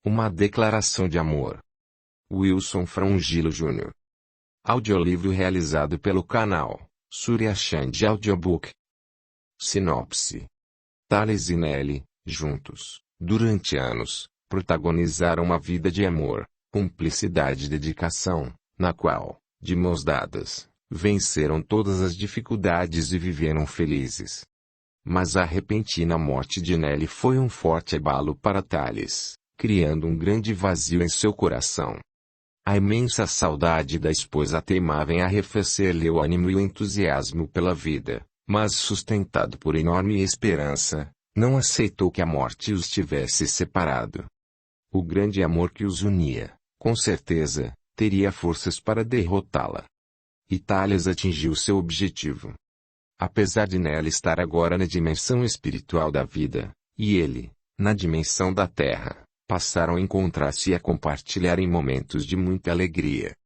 Uma declaração de amor. Wilson Frangillo Jr. Audiolivro realizado pelo canal Surya Chand Audiobook. Sinopse. Thales e Nelly, juntos, durante anos, protagonizaram uma vida de amor, cumplicidade e dedicação, na qual, de mãos dadas, venceram todas as dificuldades e viveram felizes. Mas a repentina morte de Nelly foi um forte abalo para Thales, criando um grande vazio em seu coração. A imensa saudade da esposa teimava em arrefecer-lhe o ânimo e o entusiasmo pela vida, mas sustentado por enorme esperança, não aceitou que a morte os tivesse separado. O grande amor que os unia, com certeza, teria forças para derrotá-la. E Thales atingiu seu objetivo. Apesar de Nelly estar agora na dimensão espiritual da vida, e ele, na dimensão da terra, passaram a encontrar-se e a compartilhar em momentos de muita alegria.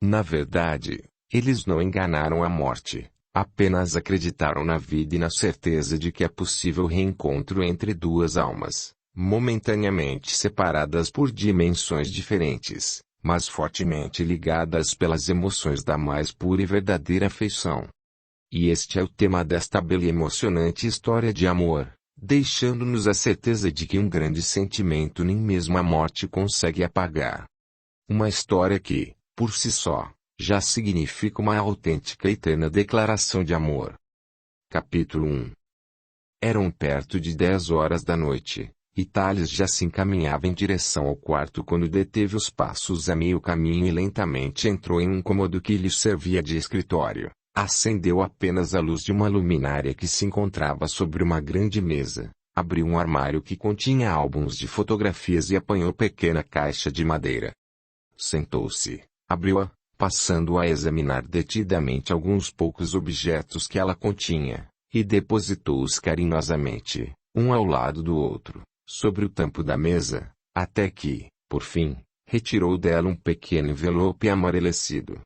Na verdade, eles não enganaram a morte, apenas acreditaram na vida e na certeza de que é possível reencontro entre duas almas, momentaneamente separadas por dimensões diferentes, mas fortemente ligadas pelas emoções da mais pura e verdadeira afeição. E este é o tema desta bela e emocionante história de amor, deixando-nos a certeza de que um grande sentimento nem mesmo a morte consegue apagar. Uma história que, por si só, já significa uma autêntica e eterna declaração de amor. Capítulo 1. Eram perto de 10 horas da noite, e Thales já se encaminhava em direção ao quarto quando deteve os passos a meio caminho e lentamente entrou em um cômodo que lhe servia de escritório. Acendeu apenas a luz de uma luminária que se encontrava sobre uma grande mesa, abriu um armário que continha álbuns de fotografias e apanhou pequena caixa de madeira. Sentou-se, abriu-a, passando a examinar detidamente alguns poucos objetos que ela continha, e depositou-os carinhosamente, um ao lado do outro, sobre o tampo da mesa, até que, por fim, retirou dela um pequeno envelope amarelecido.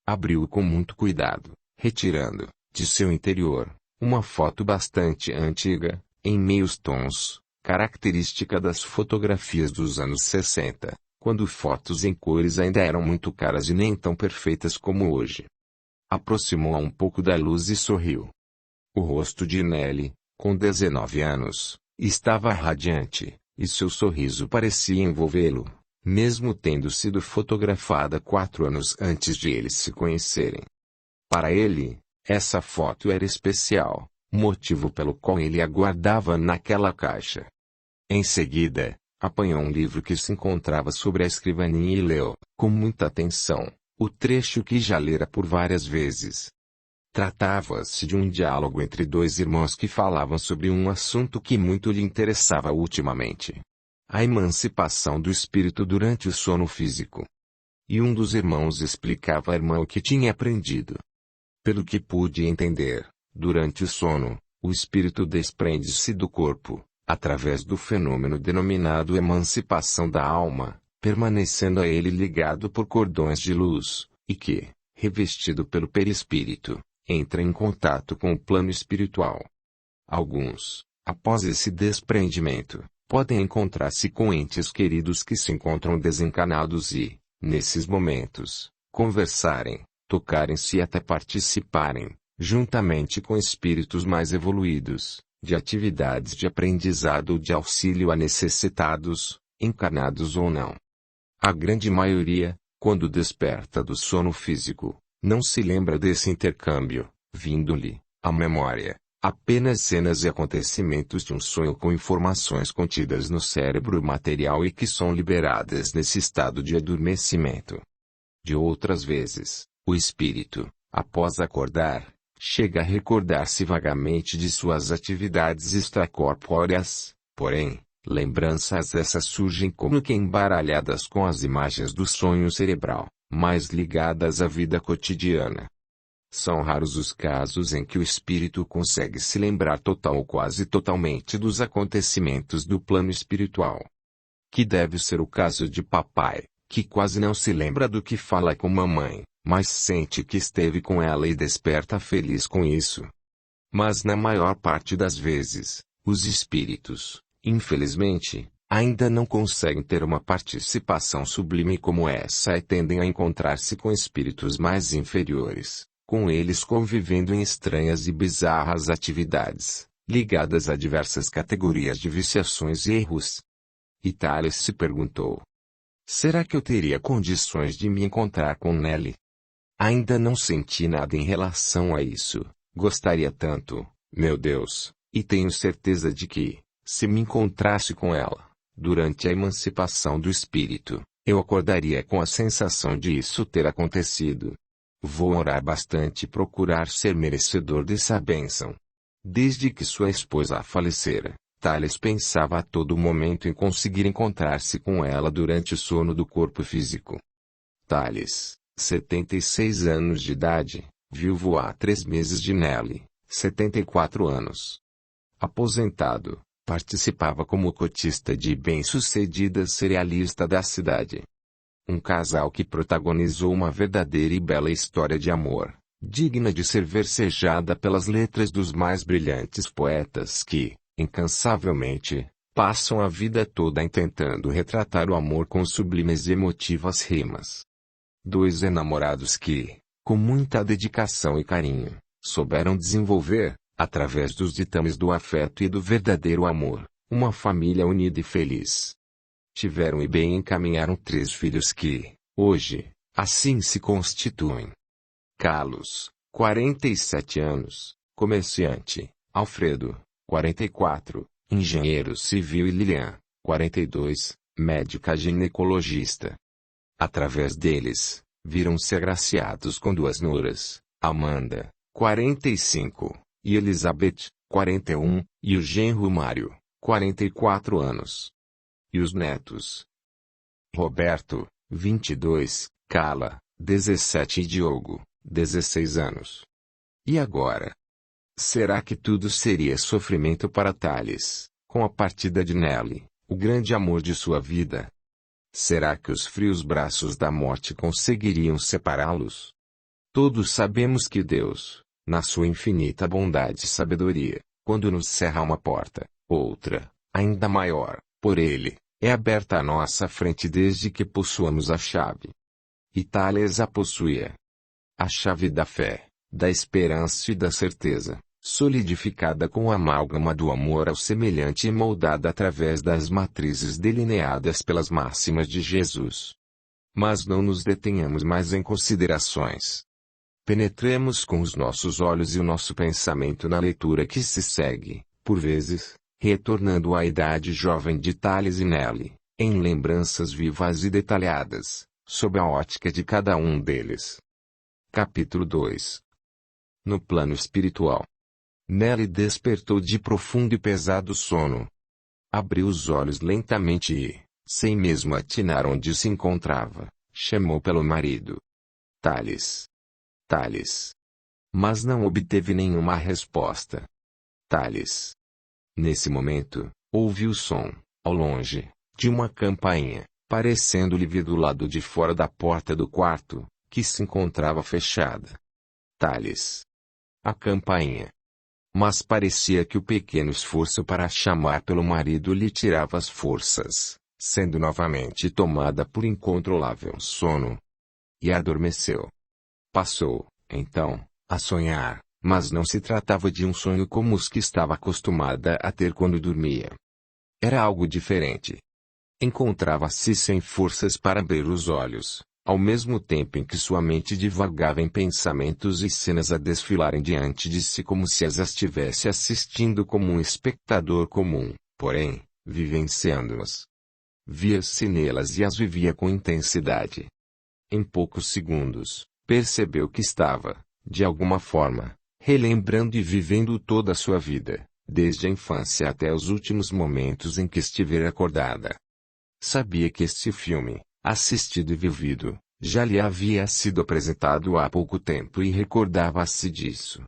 Abriu-o com muito cuidado, retirando, de seu interior, uma foto bastante antiga, em meios tons, característica das fotografias dos anos 60, quando fotos em cores ainda eram muito caras e nem tão perfeitas como hoje. Aproximou-a um pouco da luz e sorriu. O rosto de Nelly, com 19 anos, estava radiante, e seu sorriso parecia envolvê-lo, mesmo tendo sido fotografada 4 anos antes de eles se conhecerem. Para ele, essa foto era especial, motivo pelo qual ele a guardava naquela caixa. Em seguida, apanhou um livro que se encontrava sobre a escrivaninha e leu, com muita atenção, o trecho que já lera por várias vezes. Tratava-se de um diálogo entre dois irmãos que falavam sobre um assunto que muito lhe interessava ultimamente: a emancipação do espírito durante o sono físico. E um dos irmãos explicava à irmã o que tinha aprendido. Pelo que pude entender, durante o sono, o espírito desprende-se do corpo, através do fenômeno denominado emancipação da alma, permanecendo a ele ligado por cordões de luz, e que, revestido pelo perispírito, entra em contato com o plano espiritual. Alguns, após esse desprendimento, podem encontrar-se com entes queridos que se encontram desencarnados e, nesses momentos, conversarem, tocarem-se e até participarem, juntamente com espíritos mais evoluídos, de atividades de aprendizado ou de auxílio a necessitados, encarnados ou não. A grande maioria, quando desperta do sono físico, não se lembra desse intercâmbio, vindo-lhe, à memória, apenas cenas e acontecimentos de um sonho com informações contidas no cérebro material e que são liberadas nesse estado de adormecimento. De outras vezes, o espírito, após acordar, chega a recordar-se vagamente de suas atividades extracorpóreas, porém, lembranças essas surgem como que embaralhadas com as imagens do sonho cerebral, mais ligadas à vida cotidiana. São raros os casos em que o espírito consegue se lembrar total ou quase totalmente dos acontecimentos do plano espiritual. Que deve ser o caso de papai, que quase não se lembra do que fala com mamãe, mas sente que esteve com ela e desperta feliz com isso. Mas na maior parte das vezes, os espíritos, infelizmente, ainda não conseguem ter uma participação sublime como essa e tendem a encontrar-se com espíritos mais inferiores, com eles convivendo em estranhas e bizarras atividades, ligadas a diversas categorias de viciações e erros. E Tales se perguntou: será que eu teria condições de me encontrar com Nelly? Ainda não senti nada em relação a isso, gostaria tanto, meu Deus, e tenho certeza de que, se me encontrasse com ela, durante a emancipação do espírito, eu acordaria com a sensação de isso ter acontecido. Vou orar bastante e procurar ser merecedor dessa bênção. Desde que sua esposa falecera, Tales pensava a todo momento em conseguir encontrar-se com ela durante o sono do corpo físico. Tales, 76 anos de idade, viúvo há 3 meses de Nelly, 74 anos. Aposentado, participava como cotista de bem-sucedida cerealista da cidade. Um casal que protagonizou uma verdadeira e bela história de amor, digna de ser versejada pelas letras dos mais brilhantes poetas que, incansavelmente, passam a vida toda tentando retratar o amor com sublimes e emotivas rimas. 2 enamorados que, com muita dedicação e carinho, souberam desenvolver, através dos ditames do afeto e do verdadeiro amor, uma família unida e feliz. Tiveram e bem encaminharam 3 filhos que, hoje, assim se constituem. Carlos, 47 anos, comerciante; Alfredo, 44, engenheiro civil; e Lilian, 42, médica ginecologista. Através deles, viram-se agraciados com 2 nuras, Amanda, 45, e Elizabeth, 41, e o genro Mário, 44 anos. E os netos: Roberto, 22, Carla, 17 e Diogo, 16 anos. E agora? Será que tudo seria sofrimento para Tales, com a partida de Nelly, o grande amor de sua vida? Será que os frios braços da morte conseguiriam separá-los? Todos sabemos que Deus, na sua infinita bondade e sabedoria, quando nos cerra uma porta, outra, ainda maior, por Ele, é aberta à nossa frente desde que possuamos a chave. E Tales a possuía. A chave da fé, da esperança e da certeza, solidificada com a amálgama do amor ao semelhante e moldada através das matrizes delineadas pelas máximas de Jesus. Mas não nos detenhamos mais em considerações. Penetremos com os nossos olhos e o nosso pensamento na leitura que se segue, por vezes, retornando à idade jovem de Tales e Nelly, em lembranças vivas e detalhadas, sob a ótica de cada um deles. Capítulo 2. No plano espiritual. Nelly despertou de profundo e pesado sono. Abriu os olhos lentamente e, sem mesmo atinar onde se encontrava, chamou pelo marido. Tales. Tales. Mas não obteve nenhuma resposta. Tales. Nesse momento, ouviu o som, ao longe, de uma campainha, parecendo-lhe vir do lado de fora da porta do quarto, que se encontrava fechada. Tales. A campainha. Mas parecia que o pequeno esforço para chamar pelo marido lhe tirava as forças, sendo novamente tomada por incontrolável sono. E adormeceu. Passou, então, a sonhar, mas não se tratava de um sonho como os que estava acostumada a ter quando dormia. Era algo diferente. Encontrava-se sem forças para abrir os olhos, ao mesmo tempo em que sua mente divagava em pensamentos e cenas a desfilarem diante de si como se as estivesse assistindo como um espectador comum, porém, vivenciando-as. Via-se nelas e as vivia com intensidade. Em poucos segundos, percebeu que estava, de alguma forma, relembrando e vivendo toda a sua vida, desde a infância até os últimos momentos em que estivera acordada. Sabia que este filme, assistido e vivido, já lhe havia sido apresentado há pouco tempo e recordava-se disso.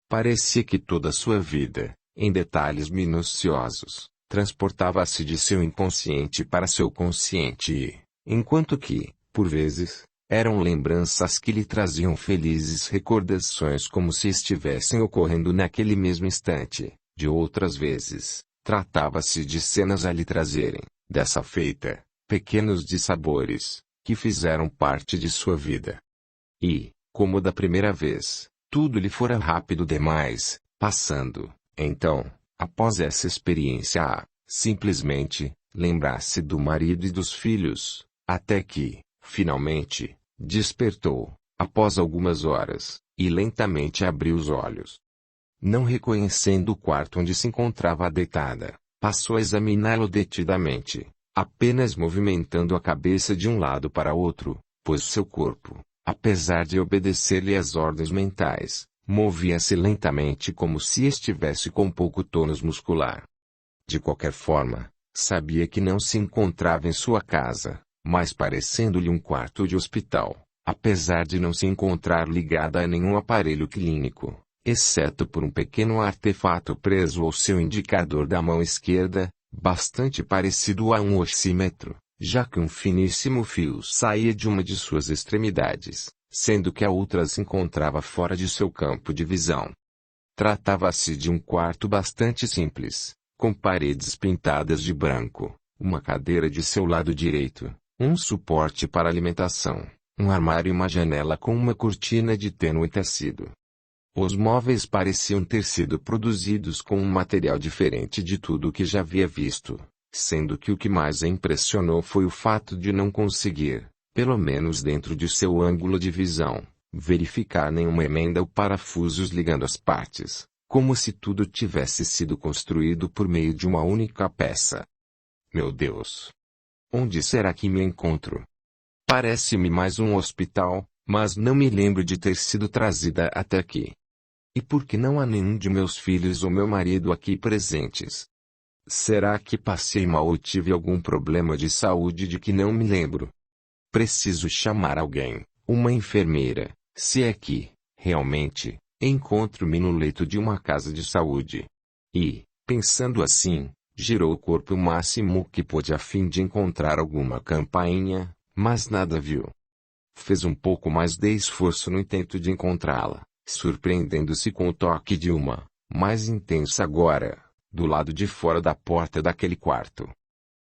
Parecia que toda a sua vida, em detalhes minuciosos, transportava-se de seu inconsciente para seu consciente e, enquanto que, por vezes, eram lembranças que lhe traziam felizes recordações como se estivessem ocorrendo naquele mesmo instante, de outras vezes, tratava-se de cenas a lhe trazerem, Dessa feita, pequenos dissabores, que fizeram parte de sua vida. E, como da primeira vez, tudo lhe fora rápido demais, passando, então, após essa experiência a, simplesmente, lembrar-se do marido e dos filhos, até que, finalmente, despertou, após algumas horas, e lentamente abriu os olhos. Não reconhecendo o quarto onde se encontrava deitada, passou a examiná-lo detidamente, apenas movimentando a cabeça de um lado para outro, pois seu corpo, apesar de obedecer-lhe às ordens mentais, movia-se lentamente como se estivesse com pouco tônus muscular. De qualquer forma, sabia que não se encontrava em sua casa, mas parecendo-lhe um quarto de hospital, apesar de não se encontrar ligada a nenhum aparelho clínico, exceto por um pequeno artefato preso ao seu indicador da mão esquerda, bastante parecido a um oxímetro, já que um finíssimo fio saía de uma de suas extremidades, sendo que a outra se encontrava fora de seu campo de visão. Tratava-se de um quarto bastante simples, com paredes pintadas de branco, uma cadeira de seu lado direito, um suporte para alimentação, um armário e uma janela com uma cortina de tênue tecido. Os móveis pareciam ter sido produzidos com um material diferente de tudo o que já havia visto, sendo que o que mais a impressionou foi o fato de não conseguir, pelo menos dentro de seu ângulo de visão, verificar nenhuma emenda ou parafusos ligando as partes, como se tudo tivesse sido construído por meio de uma única peça. Meu Deus! Onde será que me encontro? Parece-me mais um hospital, mas não me lembro de ter sido trazida até aqui. E por que não há nenhum de meus filhos ou meu marido aqui presentes? Será que passei mal ou tive algum problema de saúde de que não me lembro? Preciso chamar alguém, uma enfermeira, se é que, realmente, encontro-me no leito de uma casa de saúde. E, pensando assim, girou o corpo o máximo que pôde a fim de encontrar alguma campainha, mas nada viu. Fez um pouco mais de esforço no intento de encontrá-la, surpreendendo-se com o toque de uma, mais intensa agora, do lado de fora da porta daquele quarto.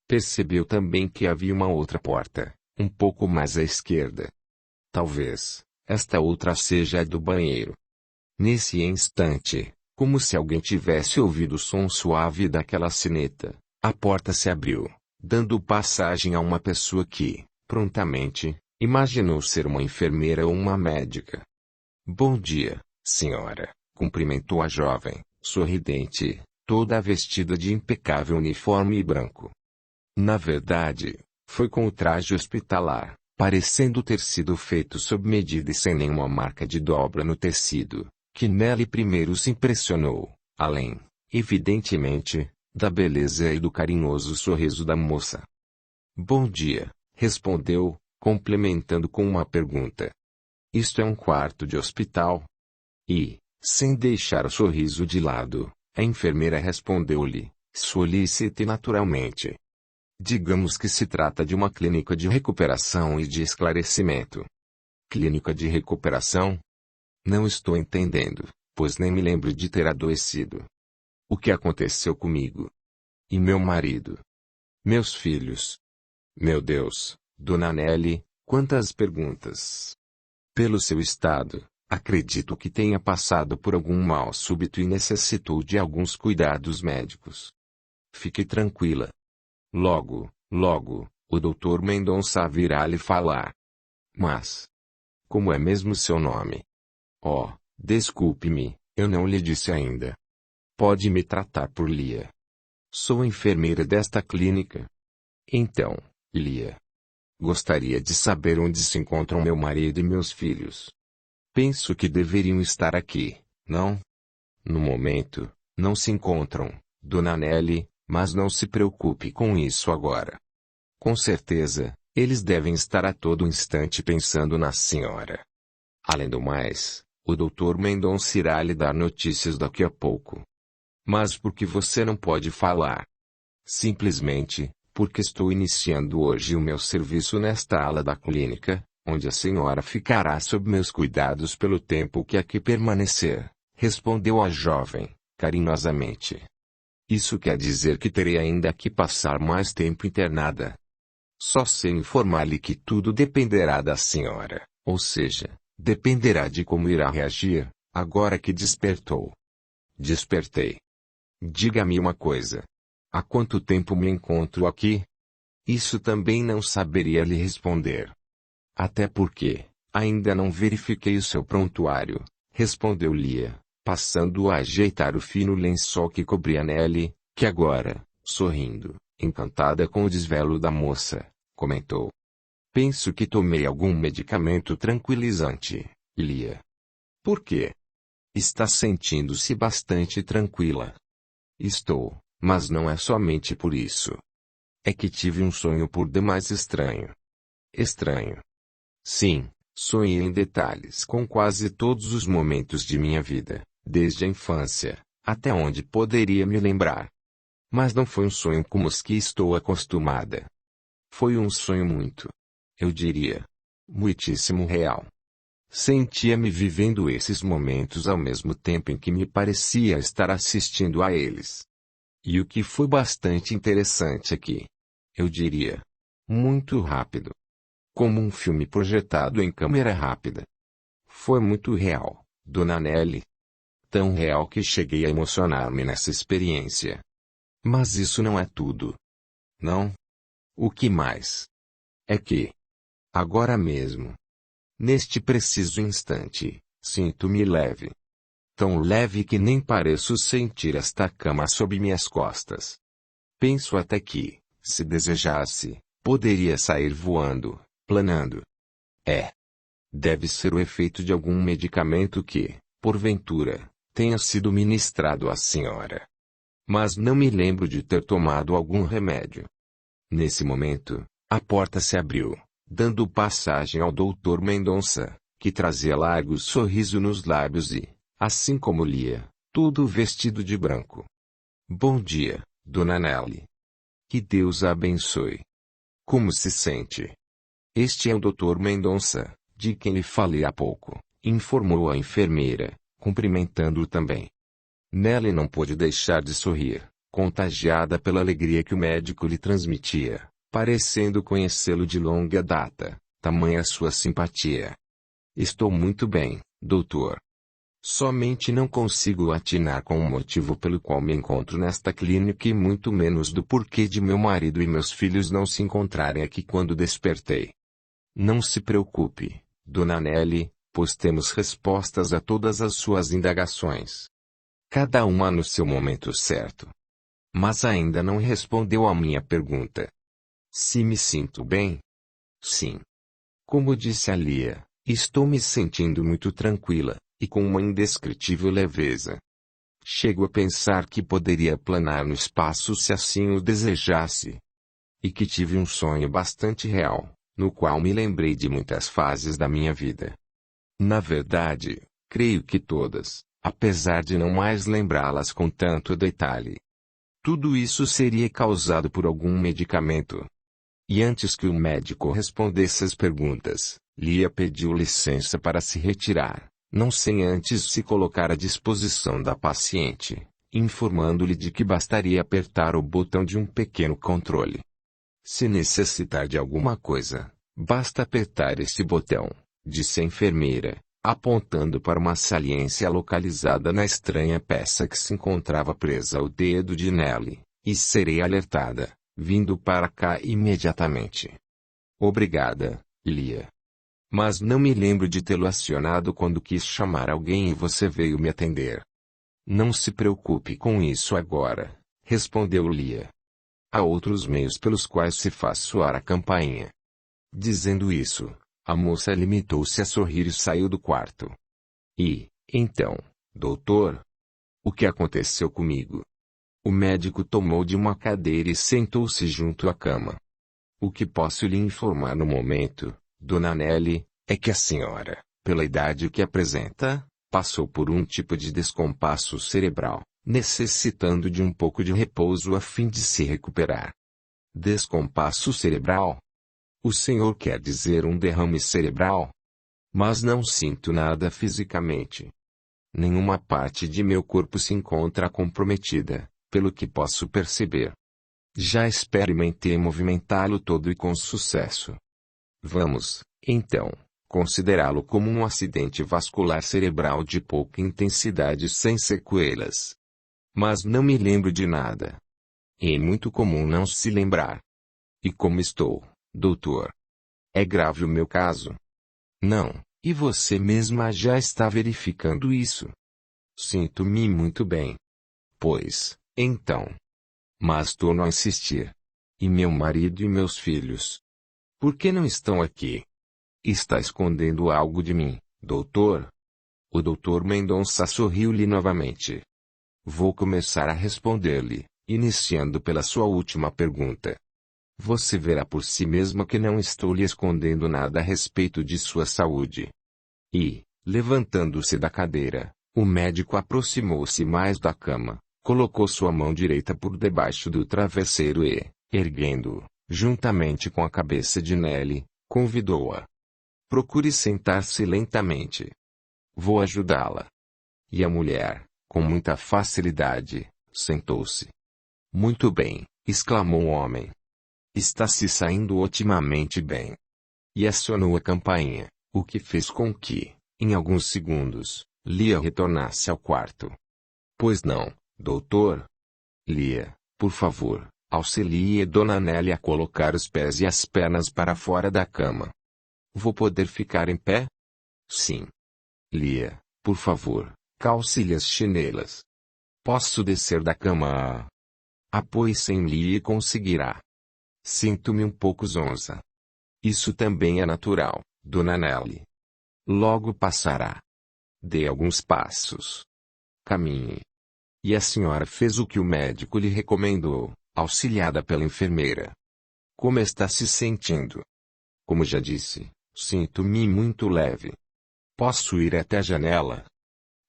Percebeu também que havia uma outra porta, um pouco mais à esquerda. Talvez, esta outra seja a do banheiro. Nesse instante, como se alguém tivesse ouvido o som suave daquela sineta, a porta se abriu, dando passagem a uma pessoa que, prontamente, imaginou ser uma enfermeira ou uma médica. Bom dia, senhora, cumprimentou a jovem, sorridente, toda vestida de impecável uniforme branco. Na verdade, foi com o traje hospitalar, parecendo ter sido feito sob medida e sem nenhuma marca de dobra no tecido, que nele primeiro se impressionou, além, evidentemente, da beleza e do carinhoso sorriso da moça. Bom dia, respondeu, complementando com uma pergunta. Isto é um quarto de hospital? E, sem deixar o sorriso de lado, a enfermeira respondeu-lhe, solicite naturalmente. Digamos que se trata de uma clínica de recuperação e de esclarecimento. Clínica de recuperação? Não estou entendendo, pois nem me lembro de ter adoecido. O que aconteceu comigo? E meu marido? Meus filhos? Meu Deus, Dona Nelly, quantas perguntas! Pelo seu estado, acredito que tenha passado por algum mal súbito e necessitou de alguns cuidados médicos. Fique tranquila. Logo, o Dr. Mendonça virá lhe falar. Mas, como é mesmo seu nome? Oh, desculpe-me, eu não lhe disse ainda. Pode me tratar por Lia. Sou enfermeira desta clínica. Então, Lia. Gostaria de saber onde se encontram meu marido e meus filhos. Penso que deveriam estar aqui, não? No momento, não se encontram, Dona Nelly, mas não se preocupe com isso agora. Com certeza, eles devem estar a todo instante pensando na senhora. Além do mais, o Dr. Mendonça irá lhe dar notícias daqui a pouco. Mas por que você não pode falar? Simplesmente, porque estou iniciando hoje o meu serviço nesta ala da clínica, onde a senhora ficará sob meus cuidados pelo tempo que aqui permanecer, respondeu a jovem, carinhosamente. Isso quer dizer que terei ainda que passar mais tempo internada. Só sei informar-lhe que tudo dependerá da senhora, ou seja, dependerá de como irá reagir, agora que despertou. Despertei. Diga-me uma coisa. Há quanto tempo me encontro aqui? Isso também não saberia lhe responder. Até porque, ainda não verifiquei o seu prontuário, respondeu Lia, passando a ajeitar o fino lençol que cobria Nelly, que agora, sorrindo, encantada com o desvelo da moça, comentou. Penso que tomei algum medicamento tranquilizante, Lia. Por quê? Está sentindo-se bastante tranquila. Estou, mas não é somente por isso. É que tive um sonho por demais estranho. Estranho. Sim, sonhei em detalhes com quase todos os momentos de minha vida, desde a infância, até onde poderia me lembrar. Mas não foi um sonho como os que estou acostumada. Foi um sonho muito, eu diria, muitíssimo real. Sentia-me vivendo esses momentos ao mesmo tempo em que me parecia estar assistindo a eles. E o que foi bastante interessante aqui, eu diria, muito rápido. Como um filme projetado em câmera rápida. Foi muito real, Dona Nelly. Tão real que cheguei a emocionar-me nessa experiência. Mas isso não é tudo. Não? O que mais? É que, agora mesmo, neste preciso instante, sinto-me leve. Tão leve que nem pareço sentir esta cama sob minhas costas. Penso até que, se desejasse, poderia sair voando, planando. Deve ser o efeito de algum medicamento que, porventura, tenha sido ministrado à senhora. Mas não me lembro de ter tomado algum remédio. Nesse momento, a porta se abriu, dando passagem ao Dr. Mendonça, que trazia largo sorriso nos lábios e, assim como Lia, tudo vestido de branco. Bom dia, Dona Nelly. Que Deus a abençoe. Como se sente? Este é o Dr. Mendonça, de quem lhe falei há pouco, informou a enfermeira, cumprimentando-o também. Nelly não pôde deixar de sorrir, contagiada pela alegria que o médico lhe transmitia, parecendo conhecê-lo de longa data, tamanha sua simpatia. Estou muito bem, doutor. Somente não consigo atinar com o motivo pelo qual me encontro nesta clínica e muito menos do porquê de meu marido e meus filhos não se encontrarem aqui quando despertei. Não se preocupe, Dona Nelly, pois temos respostas a todas as suas indagações. Cada uma no seu momento certo. Mas ainda não respondeu à minha pergunta. Se me sinto bem? Sim. Como disse a Lia, estou me sentindo muito tranquila, e com uma indescritível leveza. Chego a pensar que poderia planar no espaço se assim o desejasse. E que tive um sonho bastante real, no qual me lembrei de muitas fases da minha vida. Na verdade, creio que todas, apesar de não mais lembrá-las com tanto detalhe. Tudo isso seria causado por algum medicamento. E antes que o médico respondesse as perguntas, Lia pediu licença para se retirar, não sem antes se colocar à disposição da paciente, informando-lhe de que bastaria apertar o botão de um pequeno controle. Se necessitar de alguma coisa, basta apertar esse botão, disse a enfermeira, apontando para uma saliência localizada na estranha peça que se encontrava presa ao dedo de Nelly, e serei alertada, vindo para cá imediatamente. Obrigada, Lia. Mas não me lembro de tê-lo acionado quando quis chamar alguém e você veio me atender. Não se preocupe com isso agora, respondeu Lia. Há outros meios pelos quais se faz soar a campainha. Dizendo isso, a moça limitou-se a sorrir e saiu do quarto. E, então, doutor? O que aconteceu comigo? O médico tomou de uma cadeira e sentou-se junto à cama. O que posso lhe informar no momento, Dona Nelly, é que a senhora, pela idade que apresenta, passou por um tipo de descompasso cerebral, necessitando de um pouco de repouso a fim de se recuperar. Descompasso cerebral? O senhor quer dizer um derrame cerebral? Mas não sinto nada fisicamente. Nenhuma parte de meu corpo se encontra comprometida, Pelo que posso perceber. Já experimentei movimentá-lo todo e com sucesso. Vamos, então, considerá-lo como um acidente vascular cerebral de pouca intensidade sem sequelas. Mas não me lembro de nada. É muito comum não se lembrar. E como estou, doutor? É grave o meu caso? Não, e você mesma já está verificando isso. Sinto-me muito bem. Pois, então. Mas torno a insistir. E meu marido e meus filhos? Por que não estão aqui? Está escondendo algo de mim, doutor? O doutor Mendonça sorriu-lhe novamente. Vou começar a responder-lhe, iniciando pela sua última pergunta. Você verá por si mesma que não estou lhe escondendo nada a respeito de sua saúde. E, levantando-se da cadeira, o médico aproximou-se mais da cama, colocou sua mão direita por debaixo do travesseiro e, erguendo-o, juntamente com a cabeça de Nelly, convidou-a. Procure sentar-se lentamente. Vou ajudá-la. E a mulher, com muita facilidade, sentou-se. Muito bem, exclamou o homem. Está se saindo otimamente bem. E acionou a campainha, o que fez com que, em alguns segundos, Lia retornasse ao quarto. Pois não, doutor? Lia, por favor, auxilie Dona Nelly a colocar os pés e as pernas para fora da cama. Vou poder ficar em pé? Sim. Lia, por favor, calce-lhe as chinelas. Posso descer da cama? Apoie-se em Lia e conseguirá. Sinto-me um pouco zonza. Isso também é natural, Dona Nelly. Logo passará. Dê alguns passos. Caminhe. E a senhora fez o que o médico lhe recomendou, auxiliada pela enfermeira. Como está se sentindo? Como já disse, sinto-me muito leve. Posso ir até a janela?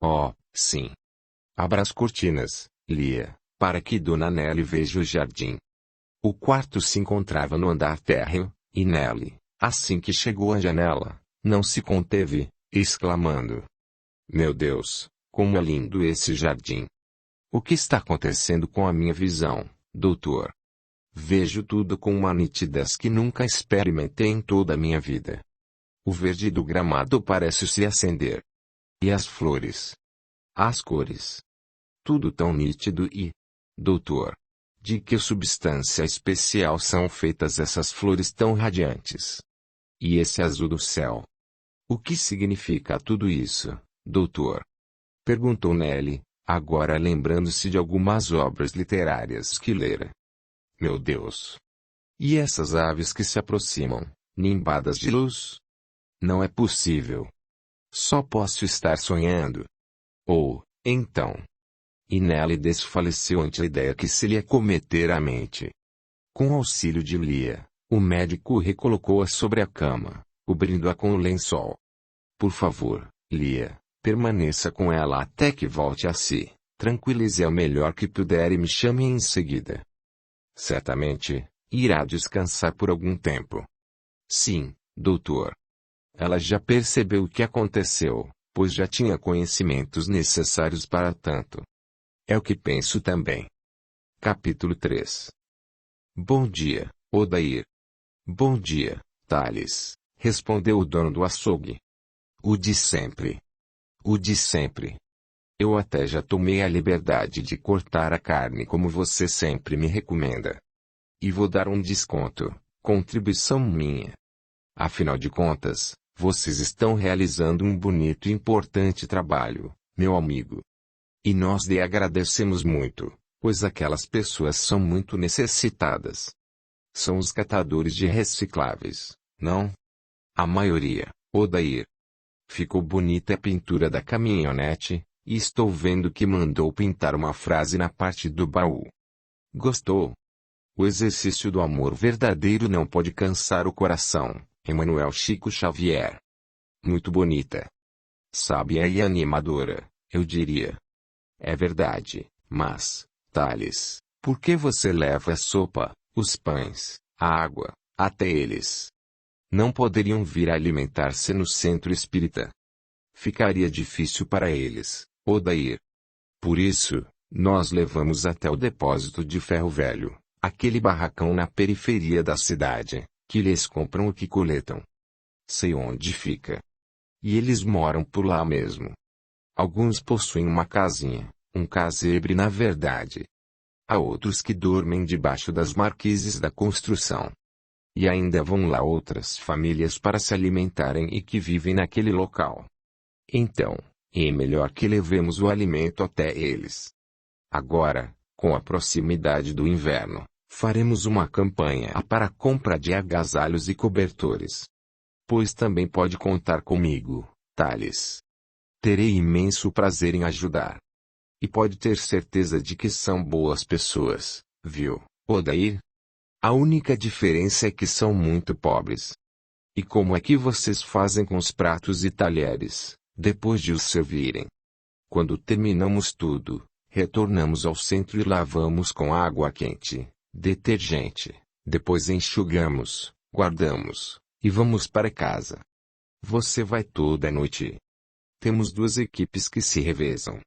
Oh, sim. Abra as cortinas, Lia, para que Dona Nelly veja o jardim. O quarto se encontrava no andar térreo, e Nelly, assim que chegou à janela, não se conteve, exclamando: Meu Deus, como é lindo esse jardim! O que está acontecendo com a minha visão, doutor? Vejo tudo com uma nitidez que nunca experimentei em toda a minha vida. O verde do gramado parece se acender. E as flores? As cores? Tudo tão nítido e... Doutor, de que substância especial são feitas essas flores tão radiantes? E esse azul do céu? O que significa tudo isso, doutor? Perguntou Nelly, agora lembrando-se de algumas obras literárias que lera. Meu Deus! E essas aves que se aproximam, nimbadas de luz? Não é possível. Só posso estar sonhando. Ou, então. E Nelly desfaleceu ante a ideia que se lhe acometera à mente. Com auxílio de Lia, o médico recolocou-a sobre a cama, cobrindo-a com o lençol. Por favor, Lia, permaneça com ela até que volte a si, tranquilize-a o melhor que puder e me chame em seguida. Certamente, irá descansar por algum tempo. Sim, doutor. Ela já percebeu o que aconteceu, pois já tinha conhecimentos necessários para tanto. É o que penso também. Capítulo 3. Bom dia, Odair. Bom dia, Thales, respondeu o dono do açougue. O de sempre. O de sempre. Eu até já tomei a liberdade de cortar a carne como você sempre me recomenda. E vou dar um desconto, contribuição minha. Afinal de contas, vocês estão realizando um bonito e importante trabalho, meu amigo. E nós lhe agradecemos muito, pois aquelas pessoas são muito necessitadas. São os catadores de recicláveis, não? A maioria, Odair. Ficou bonita a pintura da caminhonete, e estou vendo que mandou pintar uma frase na parte do baú. Gostou? O exercício do amor verdadeiro não pode cansar o coração, Emanuel Chico Xavier. Muito bonita. Sábia e animadora, eu diria. É verdade, mas, Thales, por que você leva a sopa, os pães, a água, até eles? Não poderiam vir a alimentar-se no centro espírita. Ficaria difícil para eles, Odair. Por isso, Nós levamos até o depósito de ferro velho, aquele barracão na periferia da cidade, que eles compram o que coletam. Sei onde fica. E eles moram por lá mesmo. Alguns possuem uma casinha, um casebre na verdade. Há outros que dormem debaixo das marquises da construção. E ainda vão lá outras famílias para se alimentarem e que vivem naquele local. Então, é melhor que levemos o alimento até eles. Agora, com a proximidade do inverno, faremos uma campanha para a compra de agasalhos e cobertores. Pois também pode contar comigo, Thales. Terei imenso prazer em ajudar. E pode ter certeza de que são boas pessoas, viu, Odair? A única diferença é que são muito pobres. E como é que vocês fazem com os pratos e talheres, depois de os servirem? Quando terminamos tudo, retornamos ao centro e lavamos com água quente, detergente, depois enxugamos, guardamos, e vamos para casa. Você vai toda noite. Temos 2 equipes que se revezam.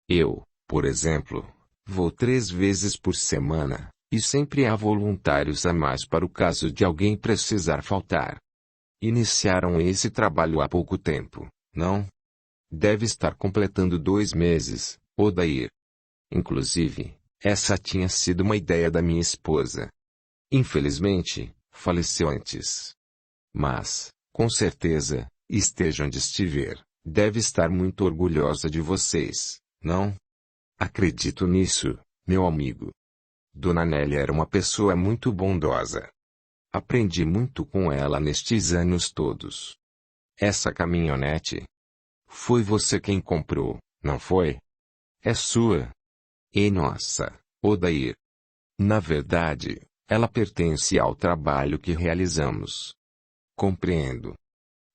Eu, por exemplo, vou 3 vezes por semana, e sempre há voluntários a mais para o caso de alguém precisar faltar. Iniciaram esse trabalho há pouco tempo, não? Deve estar completando 2 meses, Odair. Inclusive, essa tinha sido uma ideia da minha esposa. Infelizmente, faleceu antes. Mas, com certeza, esteja onde estiver, deve estar muito orgulhosa de vocês, não? Acredito nisso, meu amigo. Dona Nelly era uma pessoa muito bondosa. Aprendi muito com ela nestes anos todos. Essa caminhonete? Foi você quem comprou, não foi? É sua? E nossa, Odair. Na verdade, ela pertence ao trabalho que realizamos. Compreendo.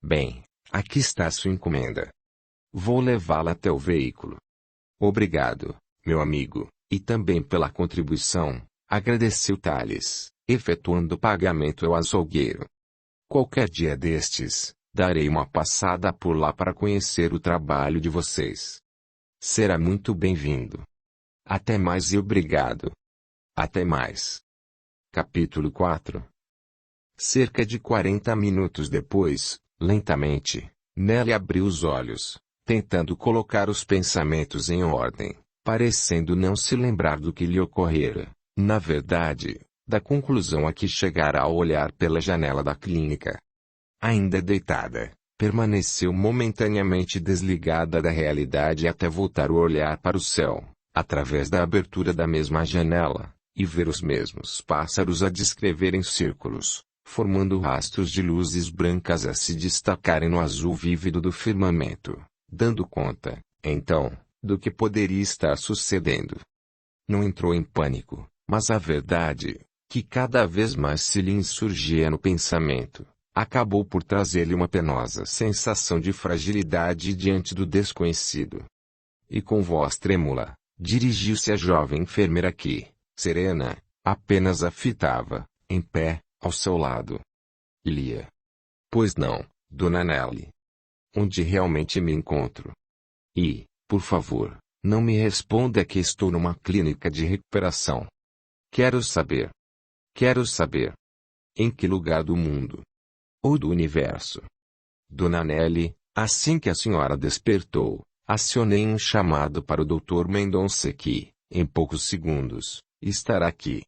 Bem, aqui está sua encomenda. Vou levá-la até o veículo. Obrigado, meu amigo, e também pela contribuição, agradeceu Thales, efetuando o pagamento ao açougueiro. Qualquer dia destes, darei uma passada por lá para conhecer o trabalho de vocês. Será muito bem-vindo. Até mais e obrigado. Até mais. Capítulo 4. Cerca de 40 minutos depois, lentamente, Nelly abriu os olhos, tentando colocar os pensamentos em ordem, parecendo não se lembrar do que lhe ocorrera, na verdade, da conclusão a que chegara ao olhar pela janela da clínica. Ainda deitada, permaneceu momentaneamente desligada da realidade até voltar o olhar para o céu, através da abertura da mesma janela, e ver os mesmos pássaros a descreverem círculos, formando rastros de luzes brancas a se destacarem no azul vívido do firmamento, dando conta, então, do que poderia estar sucedendo. Não entrou em pânico, mas a verdade, que cada vez mais se lhe insurgia no pensamento, acabou por trazer-lhe uma penosa sensação de fragilidade diante do desconhecido. E com voz trêmula, dirigiu-se à jovem enfermeira que, serena, apenas a fitava, em pé, ao seu lado. Lia. Pois não, Dona Nelly. Onde realmente me encontro? E, por favor, não me responda que estou numa clínica de recuperação. Quero saber. Quero saber. Em que lugar do mundo? Ou do universo? Dona Nelly, assim que a senhora despertou, acionei um chamado para o Dr. Mendonça que, em poucos segundos, estará aqui.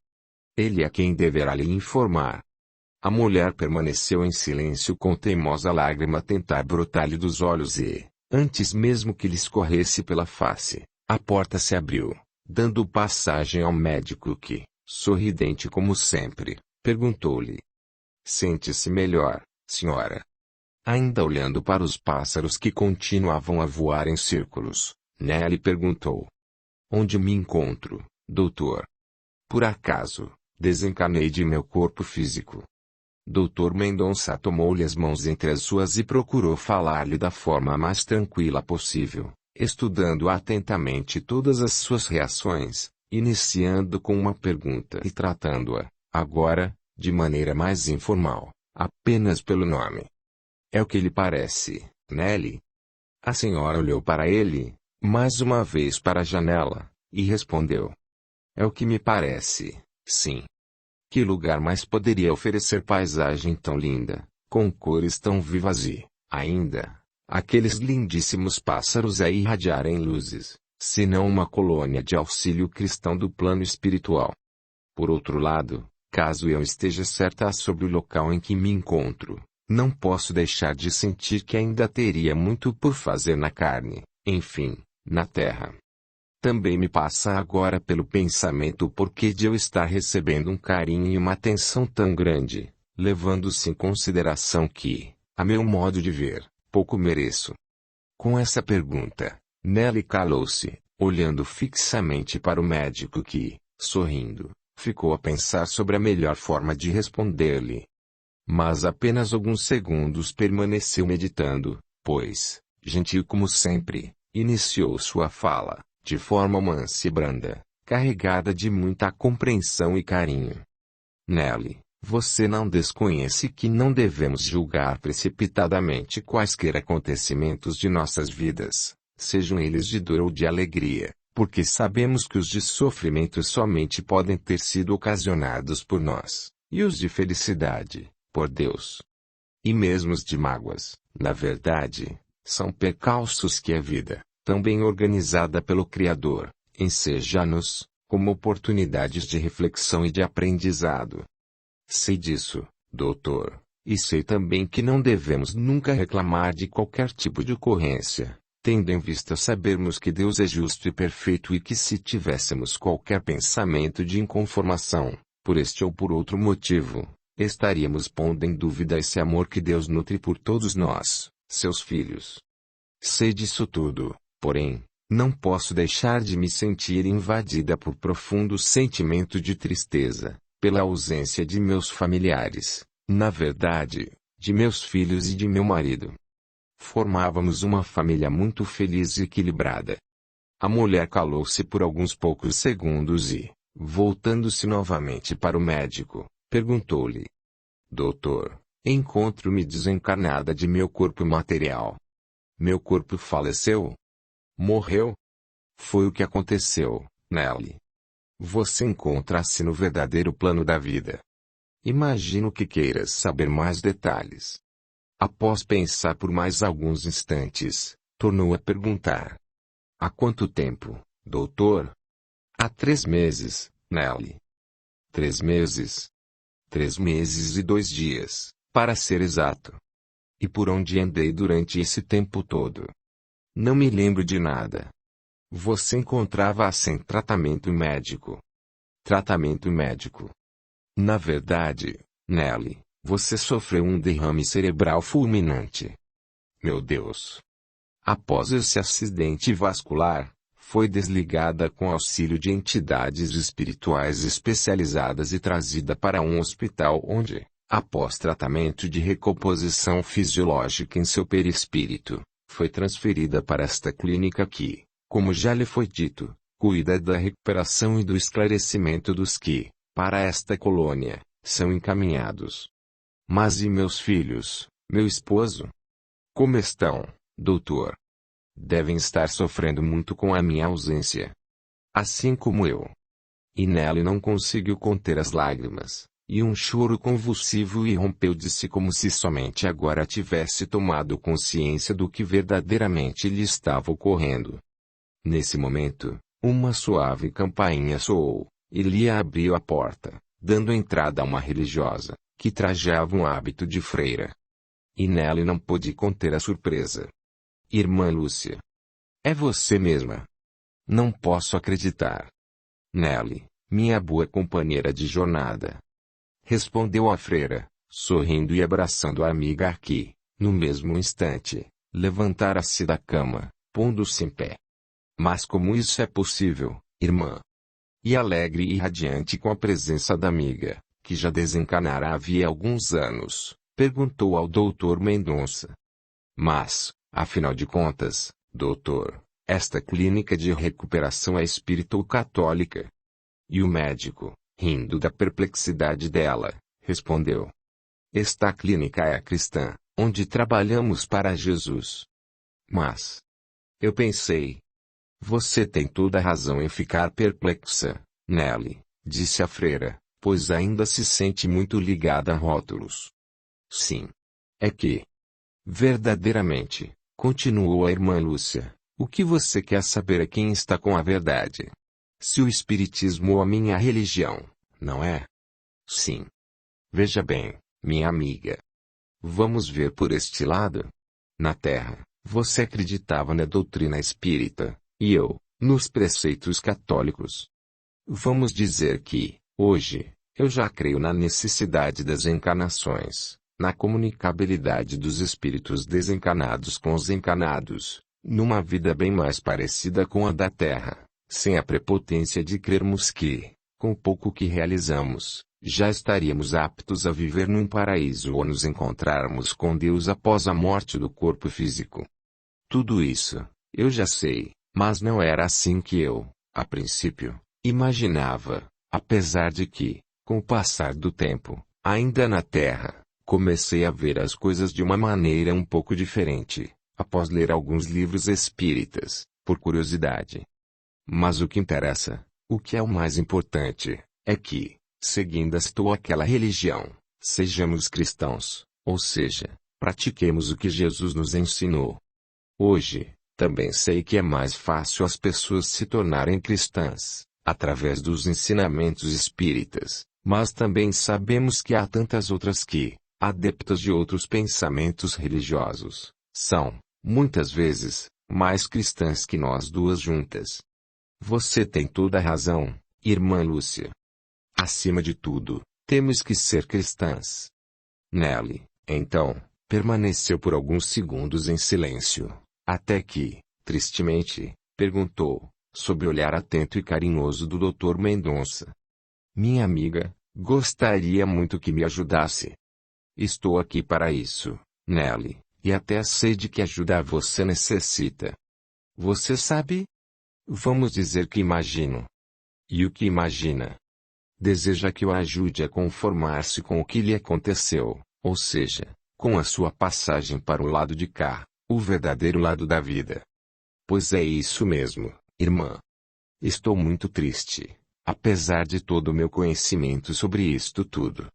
Ele é quem deverá lhe informar. A mulher permaneceu em silêncio com teimosa lágrima a tentar brotar-lhe dos olhos e, antes mesmo que lhe escorresse pela face, a porta se abriu, dando passagem ao médico que, sorridente como sempre, perguntou-lhe: Sente-se melhor, senhora? Ainda olhando para os pássaros que continuavam a voar em círculos, Nelly perguntou: Onde me encontro, doutor? Por acaso, desencarnei de meu corpo físico? Dr. Mendonça tomou-lhe as mãos entre as suas e procurou falar-lhe da forma mais tranquila possível, estudando atentamente todas as suas reações, iniciando com uma pergunta e tratando-a, agora, de maneira mais informal, apenas pelo nome. É o que lhe parece, Nelly? A senhora olhou para ele, mais uma vez para a janela, E respondeu: é o que me parece, sim. Que lugar mais poderia oferecer paisagem tão linda, com cores tão vivas e, ainda, aqueles lindíssimos pássaros a irradiarem luzes, senão uma colônia de auxílio cristão do plano espiritual. Por outro lado, caso eu esteja certa sobre o local em que me encontro, não posso deixar de sentir que ainda teria muito por fazer na carne, enfim, na terra. Também me passa agora pelo pensamento o porquê de eu estar recebendo um carinho e uma atenção tão grande, levando-se em consideração que, a meu modo de ver, pouco mereço. Com essa pergunta, Nelly calou-se, olhando fixamente para o médico que, sorrindo, ficou a pensar sobre a melhor forma de responder-lhe. Mas apenas alguns segundos permaneceu meditando, pois, gentil como sempre, iniciou sua fala, de forma mansa e branda, carregada de muita compreensão e carinho. Nelly, você não desconhece que não devemos julgar precipitadamente quaisquer acontecimentos de nossas vidas, sejam eles de dor ou de alegria, porque sabemos que os de sofrimento somente podem ter sido ocasionados por nós, e os de felicidade, por Deus. E mesmo os de mágoas, na verdade, são percalços que a vida, tão bem organizada pelo Criador, enseja-nos, como oportunidades de reflexão e de aprendizado. Sei disso, doutor, e sei também que não devemos nunca reclamar de qualquer tipo de ocorrência, tendo em vista sabermos que Deus é justo e perfeito e que se tivéssemos qualquer pensamento de inconformação, por este ou por outro motivo, estaríamos pondo em dúvida esse amor que Deus nutre por todos nós, seus filhos. Sei disso tudo. Porém, não posso deixar de me sentir invadida por profundo sentimento de tristeza, pela ausência de meus familiares, na verdade, de meus filhos e de meu marido. Formávamos uma família muito feliz e equilibrada. A mulher calou-se por alguns poucos segundos e, voltando-se novamente para o médico, perguntou-lhe: doutor, encontro-me desencarnada de meu corpo material. Meu corpo faleceu? Morreu? Foi o que aconteceu, Nelly. Você encontra-se no verdadeiro plano da vida. Imagino que queiras saber mais detalhes. Após pensar por mais alguns instantes, tornou a perguntar: há quanto tempo, doutor? Há 3 meses, Nelly. 3 meses? 3 meses e 2 dias, para ser exato. E por onde andei durante esse tempo todo? Não me lembro de nada. Você encontrava-se em tratamento médico. Tratamento médico. Na verdade, Nelly, você sofreu um derrame cerebral fulminante. Meu Deus! Após esse acidente vascular, foi desligada com auxílio de entidades espirituais especializadas e trazida para um hospital onde, após tratamento de recomposição fisiológica em seu perispírito, foi transferida para esta clínica que, como já lhe foi dito, cuida da recuperação e do esclarecimento dos que, para esta colônia, são encaminhados. Mas e meus filhos, meu esposo? Como estão, doutor? Devem estar sofrendo muito com a minha ausência. Assim como eu. E Nelly não conseguiu conter as lágrimas, e um choro convulsivo irrompeu de si como se somente agora tivesse tomado consciência do que verdadeiramente lhe estava ocorrendo. Nesse momento, uma suave campainha soou, e Lia abriu a porta, dando entrada a uma religiosa, que trajava um hábito de freira. E Nelly não pôde conter a surpresa. Irmã Lúcia. É você mesma. Não posso acreditar. Nelly, minha boa companheira de jornada. Respondeu a freira, sorrindo e abraçando a amiga que, no mesmo instante, levantara-se da cama, pondo-se em pé. Mas como isso é possível, irmã? E alegre e radiante com a presença da amiga, que já desencarnara havia alguns anos, perguntou ao doutor Mendonça. Mas, afinal de contas, doutor, esta clínica de recuperação é espírita ou católica? E o médico, rindo da perplexidade dela, respondeu: esta clínica é cristã, onde trabalhamos para Jesus. Mas, eu pensei, Você tem toda a razão em ficar perplexa, Nelly, disse a freira, pois ainda se sente muito ligada a rótulos. Sim. É que, verdadeiramente, continuou a irmã Lúcia, o que você quer saber é quem está com a verdade. Se o Espiritismo ou a minha religião, não é? Sim. Veja bem, minha amiga. Vamos ver por este lado. Na Terra, você acreditava na doutrina espírita, e eu, nos preceitos católicos. Vamos dizer que, hoje, eu já creio na necessidade das encarnações, na comunicabilidade dos espíritos desencarnados com os encarnados, numa vida bem mais parecida com a da Terra, sem a prepotência de crermos que, com o pouco que realizamos, já estaríamos aptos a viver num paraíso ou nos encontrarmos com Deus após a morte do corpo físico. Tudo isso, eu já sei, mas não era assim que eu, a princípio, imaginava, apesar de que, com o passar do tempo, ainda na Terra, comecei a ver as coisas de uma maneira um pouco diferente, após ler alguns livros espíritas, por curiosidade. Mas o que interessa, o que é o mais importante, é que, seguindo aquela religião, sejamos cristãos, ou seja, pratiquemos o que Jesus nos ensinou. Hoje, também sei que é mais fácil as pessoas se tornarem cristãs, através dos ensinamentos espíritas, mas também sabemos que há tantas outras que, adeptas de outros pensamentos religiosos, são, muitas vezes, mais cristãs que nós duas juntas. Você tem toda a razão, irmã Lúcia. Acima de tudo, temos que ser cristãs. Nelly, então, permaneceu por alguns segundos em silêncio, até que, tristemente, perguntou, sob o olhar atento e carinhoso do Dr. Mendonça. Minha amiga, gostaria muito que me ajudasse. Estou aqui para isso, Nelly, e até sei de que ajuda você necessita. Você sabe? Vamos dizer que imagino. E o que imagina? Deseja que eu ajude a conformar-se com o que lhe aconteceu, ou seja, com a sua passagem para o lado de cá, o verdadeiro lado da vida. Pois é isso mesmo, irmã. Estou muito triste, apesar de todo o meu conhecimento sobre isto tudo.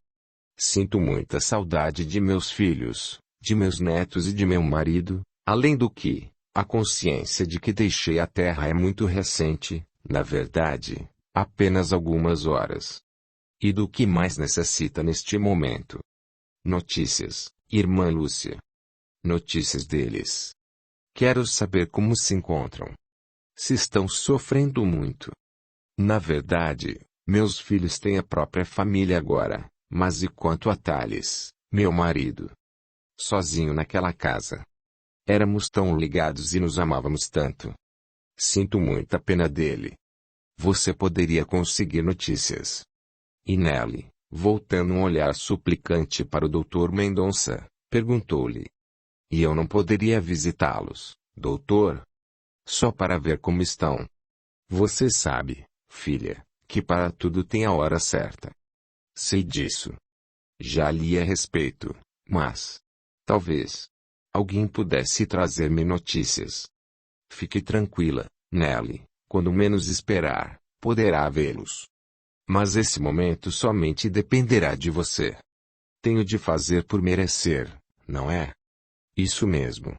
Sinto muita saudade de meus filhos, de meus netos e de meu marido, além do que, a consciência de que deixei a terra é muito recente, na verdade, apenas algumas horas. E do que mais necessita neste momento? Notícias, irmã Lúcia. Notícias deles. Quero saber como se encontram. Se estão sofrendo muito. Na verdade, meus filhos têm a própria família agora, mas e quanto a Thales, meu marido? Sozinho naquela casa. Éramos tão ligados e nos amávamos tanto. Sinto muita pena dele. Você poderia conseguir notícias. E Nelly, voltando um olhar suplicante para o Dr. Mendonça, perguntou-lhe. E eu não poderia visitá-los, doutor? Só para ver como estão. Você sabe, filha, que para tudo tem a hora certa. Sei disso. Já li a respeito, mas, talvez, alguém pudesse trazer-me notícias. Fique tranquila, Nelly, quando menos esperar, poderá vê-los. Mas esse momento somente dependerá de você. Tenho de fazer por merecer, não é? Isso mesmo.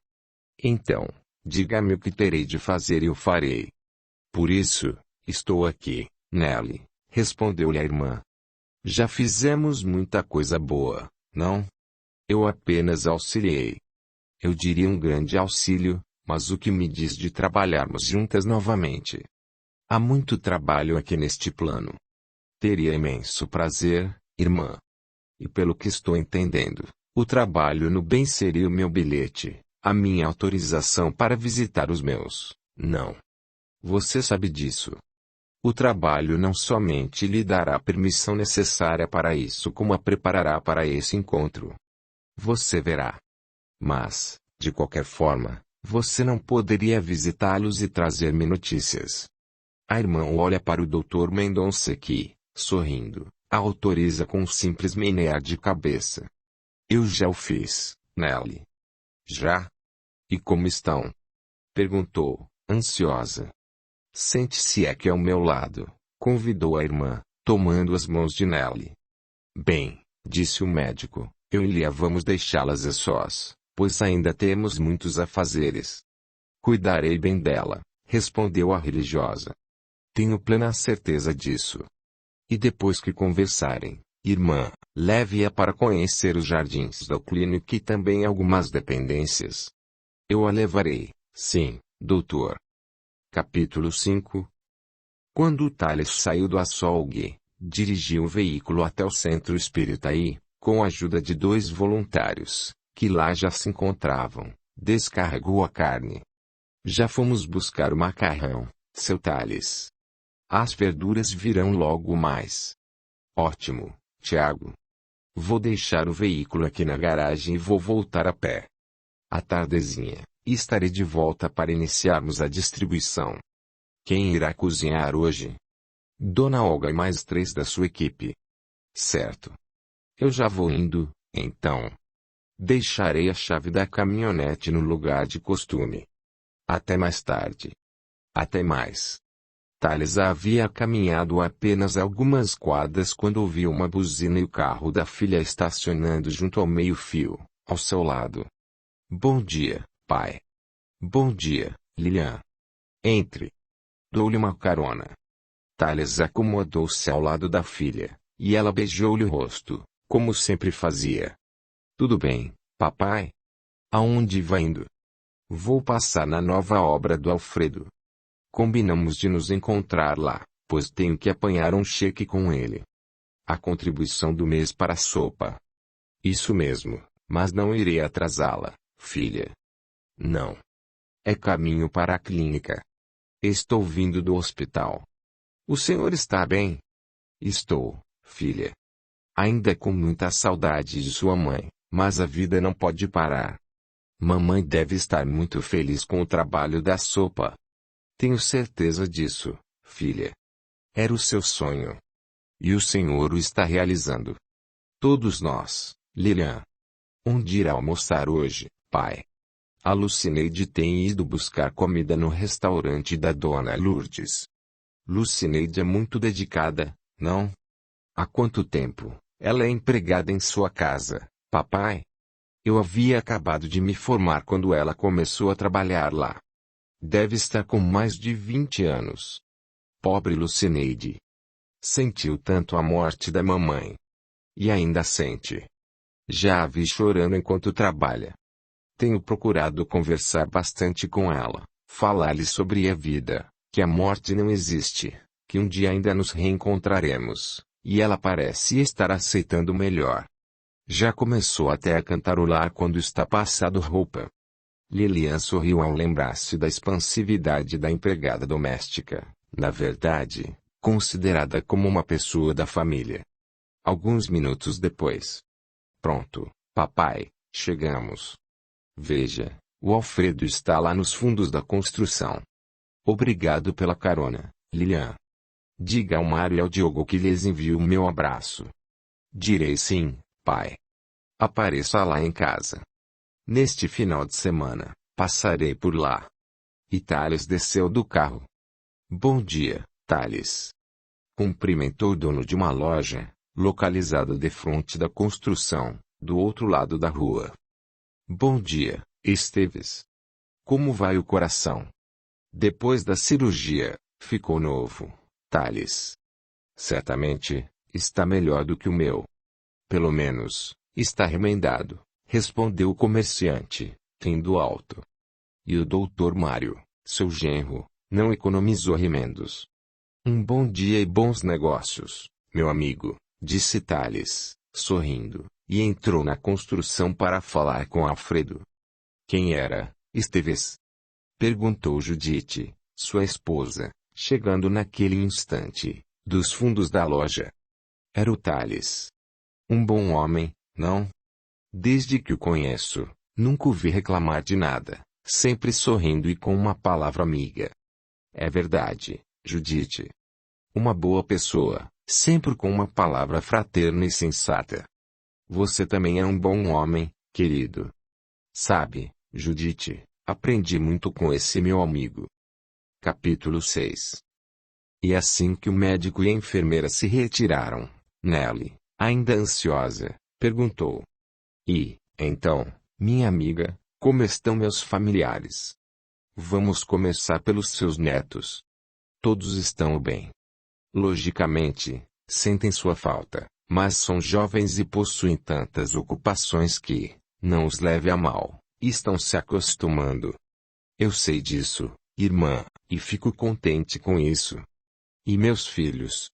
Então, diga-me o que terei de fazer e eu farei. Por isso, estou aqui, Nelly, respondeu-lhe a irmã. Já fizemos muita coisa boa, não? Eu apenas auxiliei. Eu diria um grande auxílio, mas o que me diz de trabalharmos juntas novamente? Há muito trabalho aqui neste plano. Teria imenso prazer, irmã. E pelo que estou entendendo, o trabalho no bem seria o meu bilhete, a minha autorização para visitar os meus. Não. Você sabe disso. O trabalho não somente lhe dará a permissão necessária para isso, como a preparará para esse encontro. Você verá. Mas, de qualquer forma, você não poderia visitá-los e trazer-me notícias. A irmã olha para o Dr. Mendonça que, sorrindo, a autoriza com um simples menear de cabeça. Eu já o fiz, Nelly. Já? E como estão? Perguntou, ansiosa. Sente-se aqui ao meu lado, convidou a irmã, tomando as mãos de Nelly. Bem, disse o médico, eu e Lia vamos deixá-las a sós, pois ainda temos muitos afazeres. Cuidarei bem dela, respondeu a religiosa. Tenho plena certeza disso. E depois que conversarem, irmã, leve-a para conhecer os jardins da clínica e também algumas dependências. Eu a levarei, sim, doutor. Capítulo 5. Quando Thales saiu do açougue, dirigiu o veículo até o centro espírita e, com a ajuda de 2 voluntários, que lá já se encontravam, descarregou a carne. Já fomos buscar o macarrão, seu Thales. As verduras virão logo mais. Ótimo, Tiago. Vou deixar o veículo aqui na garagem e vou voltar a pé. À tardezinha, estarei de volta para iniciarmos a distribuição. Quem irá cozinhar hoje? Dona Olga e mais 3 da sua equipe. Certo. Eu já vou indo, então. Deixarei a chave da caminhonete no lugar de costume. Até mais tarde. Até mais. Thales havia caminhado apenas algumas quadras quando ouviu uma buzina e o carro da filha estacionando junto ao meio-fio, ao seu lado. Bom dia, pai. Bom dia, Lilian. Entre. Dou-lhe uma carona. Thales acomodou-se ao lado da filha, e ela beijou-lhe o rosto, como sempre fazia. Tudo bem, papai? Aonde vai indo? Vou passar na nova obra do Alfredo. Combinamos de nos encontrar lá, pois tenho que apanhar um cheque com ele. A contribuição do mês para a sopa. Isso mesmo, mas não irei atrasá-la, filha. Não. É caminho para a clínica. Estou vindo do hospital. O senhor está bem? Estou, filha. Ainda com muita saudade de sua mãe, mas a vida não pode parar. Mamãe deve estar muito feliz com o trabalho da sopa. Tenho certeza disso, filha. Era o seu sonho. E o senhor o está realizando. Todos nós, Lilian. Onde irá almoçar hoje, pai? A Lucineide tem ido buscar comida no restaurante da dona Lourdes. Lucineide é muito dedicada, não? Há quanto tempo ela é empregada em sua casa, papai? Eu havia acabado de me formar quando ela começou a trabalhar lá. Deve estar com mais de 20 anos. Pobre Lucineide. Sentiu tanto a morte da mamãe. E ainda sente. Já a vi chorando enquanto trabalha. Tenho procurado conversar bastante com ela, falar-lhe sobre a vida, que a morte não existe, que um dia ainda nos reencontraremos, e ela parece estar aceitando melhor. Já começou até a cantarolar quando está passando roupa. Lilian sorriu ao lembrar-se da expansividade da empregada doméstica, na verdade, considerada como uma pessoa da família. Alguns minutos depois. Pronto, papai, chegamos. Veja, o Alfredo está lá nos fundos da construção. Obrigado pela carona, Lilian. Diga ao Mário e ao Diogo que lhes envio o meu abraço. Direi sim, pai. Apareça lá em casa. Neste final de semana, passarei por lá. E Thales desceu do carro. Bom dia, Thales. Cumprimentou o dono de uma loja, localizada defronte da construção, do outro lado da rua. Bom dia, Esteves. Como vai o coração? Depois da cirurgia, ficou novo, Thales. Certamente, está melhor do que o meu. Pelo menos, está remendado, respondeu o comerciante, rindo alto. E o doutor Mário, seu genro, não economizou remendos. Um bom dia e bons negócios, meu amigo, disse Thales, sorrindo, e entrou na construção para falar com Alfredo. Quem era, Esteves? Perguntou Judite, sua esposa, chegando naquele instante, dos fundos da loja. Era o Thales. Um bom homem, não? Desde que o conheço, nunca o vi reclamar de nada, sempre sorrindo e com uma palavra amiga. É verdade, Judite. Uma boa pessoa, sempre com uma palavra fraterna e sensata. Você também é um bom homem, querido. Sabe, Judite, aprendi muito com esse meu amigo. Capítulo 6. E assim que o médico e a enfermeira se retiraram, Nelly, ainda ansiosa, perguntou: E, então, minha amiga, como estão meus familiares? Vamos começar pelos seus netos. Todos estão bem. Logicamente, sentem sua falta, mas são jovens e possuem tantas ocupações que, não os leve a mal, estão se acostumando. Eu sei disso, irmã, e fico contente com isso. E meus filhos?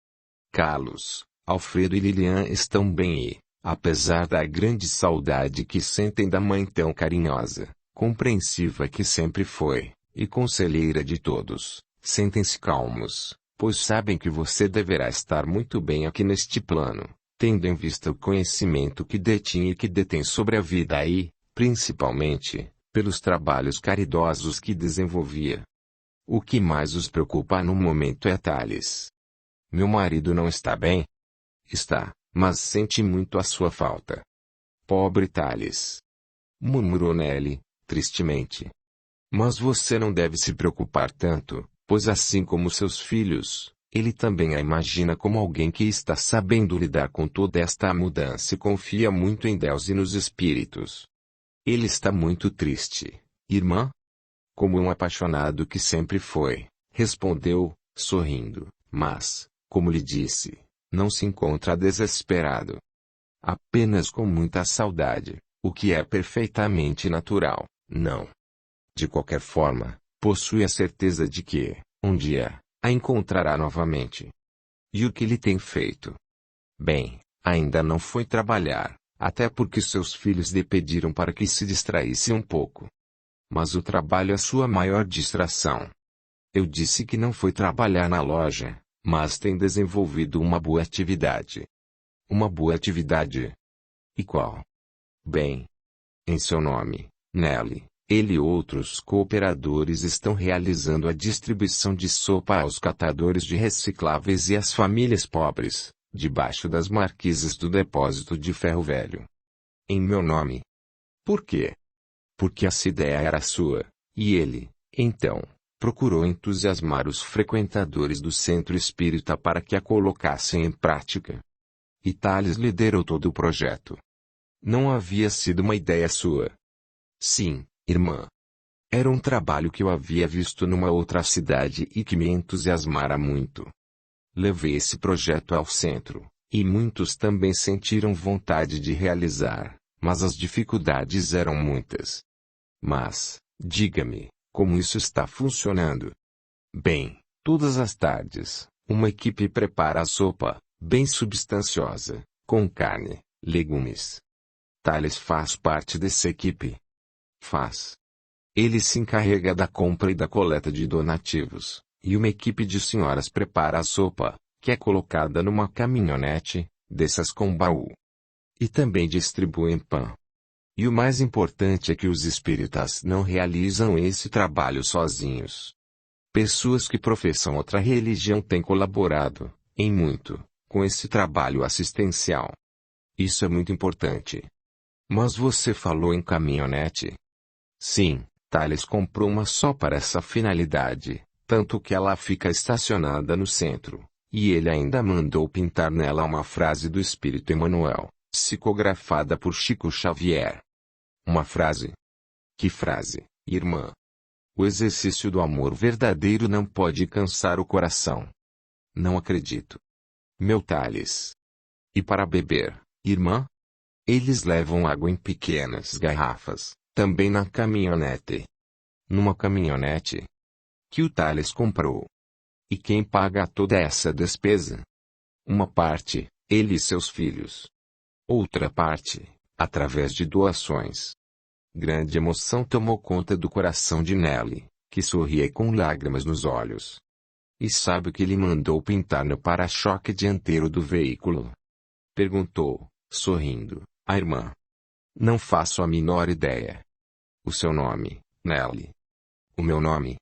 Carlos, Alfredo e Lilian estão bem e, apesar da grande saudade que sentem da mãe tão carinhosa, compreensiva que sempre foi, e conselheira de todos, sentem-se calmos, pois sabem que você deverá estar muito bem aqui neste plano, tendo em vista o conhecimento que detinha e que detém sobre a vida e, principalmente, pelos trabalhos caridosos que desenvolvia. O que mais os preocupa no momento é Thales. Meu marido não está bem? Está, mas sente muito a sua falta. Pobre Thales! Murmurou Nelly, tristemente. Mas você não deve se preocupar tanto, pois assim como seus filhos, ele também a imagina como alguém que está sabendo lidar com toda esta mudança e confia muito em Deus e nos espíritos. Ele está muito triste, irmã? Como um apaixonado que sempre foi, respondeu, sorrindo, mas, como lhe disse, não se encontra desesperado. Apenas com muita saudade, o que é perfeitamente natural, não. De qualquer forma, possui a certeza de que, um dia, a encontrará novamente. E o que lhe tem feito? Bem, ainda não foi trabalhar, até porque seus filhos lhe pediram para que se distraísse um pouco. Mas o trabalho é sua maior distração. Eu disse que não foi trabalhar na loja, mas tem desenvolvido uma boa atividade. Uma boa atividade? E qual? Bem, em seu nome, Nelly, ele e outros cooperadores estão realizando a distribuição de sopa aos catadores de recicláveis e às famílias pobres, debaixo das marquises do depósito de ferro velho. Em meu nome. Por quê? Porque essa ideia era sua, e ele, então, procurou entusiasmar os frequentadores do centro espírita para que a colocassem em prática. E Thales liderou todo o projeto. Não havia sido uma ideia sua. Sim, irmã. Era um trabalho que eu havia visto numa outra cidade e que me entusiasmara muito. Levei esse projeto ao centro, e muitos também sentiram vontade de realizar, mas as dificuldades eram muitas. Mas, diga-me, como isso está funcionando? Bem, todas as tardes, uma equipe prepara a sopa, bem substanciosa, com carne, legumes. Thales faz parte dessa equipe. Faz. Ele se encarrega da compra e da coleta de donativos, e uma equipe de senhoras prepara a sopa, que é colocada numa caminhonete, dessas com baú. E também distribuem pão. E o mais importante é que os espíritas não realizam esse trabalho sozinhos. Pessoas que professam outra religião têm colaborado, em muito, com esse trabalho assistencial. Isso é muito importante. Mas você falou em caminhonete? Sim, Thales comprou uma só para essa finalidade, tanto que ela fica estacionada no centro, e ele ainda mandou pintar nela uma frase do Espírito Emmanuel, psicografada por Chico Xavier. Uma frase? Que frase, irmã? O exercício do amor verdadeiro não pode cansar o coração. Não acredito. Meu Thales. E para beber, irmã? Eles levam água em pequenas garrafas, também na caminhonete. Numa caminhonete? Que o Thales comprou. E quem paga toda essa despesa? Uma parte, ele e seus filhos. Outra parte, através de doações. Grande emoção tomou conta do coração de Nelly, que sorria com lágrimas nos olhos. E sabe o que ele mandou pintar no para-choque dianteiro do veículo? Perguntou, sorrindo, a irmã. Não faço a menor ideia. O seu nome, Nelly. O meu nome?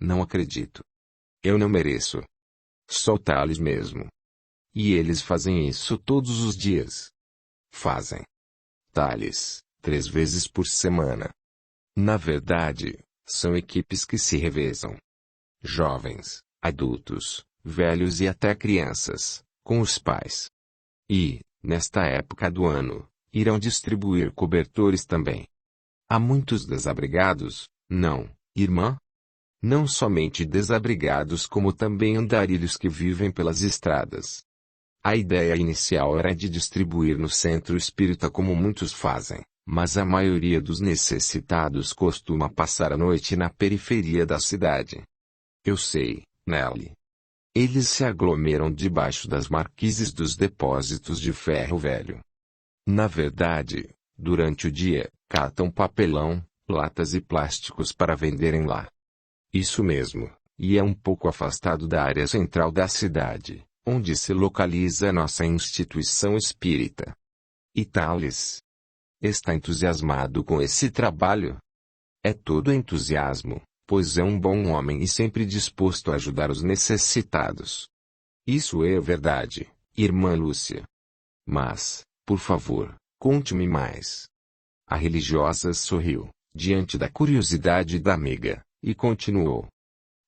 Não acredito. Eu não mereço. Só o Thales mesmo. E eles fazem isso todos os dias. Fazem. Thales, 3 vezes por semana. Na verdade, são equipes que se revezam. jovens, adultos, velhos e até crianças, com os pais. E, nesta época do ano, irão distribuir cobertores também. Há muitos desabrigados, não, irmã? Não somente desabrigados como também andarilhos que vivem pelas estradas. A ideia inicial era de distribuir no centro espírita como muitos fazem, mas a maioria dos necessitados costuma passar a noite na periferia da cidade. Eu sei, Nelly. Eles se aglomeram debaixo das marquises dos depósitos de ferro velho. Na verdade, durante o dia, catam papelão, latas e plásticos para venderem lá. Isso mesmo, e é um pouco afastado da área central da cidade, onde se localiza nossa instituição espírita. E Thales está entusiasmado com esse trabalho? É todo entusiasmo, pois é um bom homem e sempre disposto a ajudar os necessitados. Isso é verdade, irmã Lúcia. Mas, por favor, conte-me mais. A religiosa sorriu, diante da curiosidade da amiga, e continuou.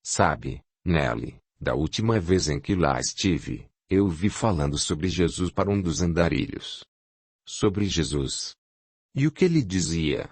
Sabe, Nelly, da última vez em que lá estive, eu vi falando sobre Jesus para um dos andarilhos. Sobre Jesus. E o que ele dizia?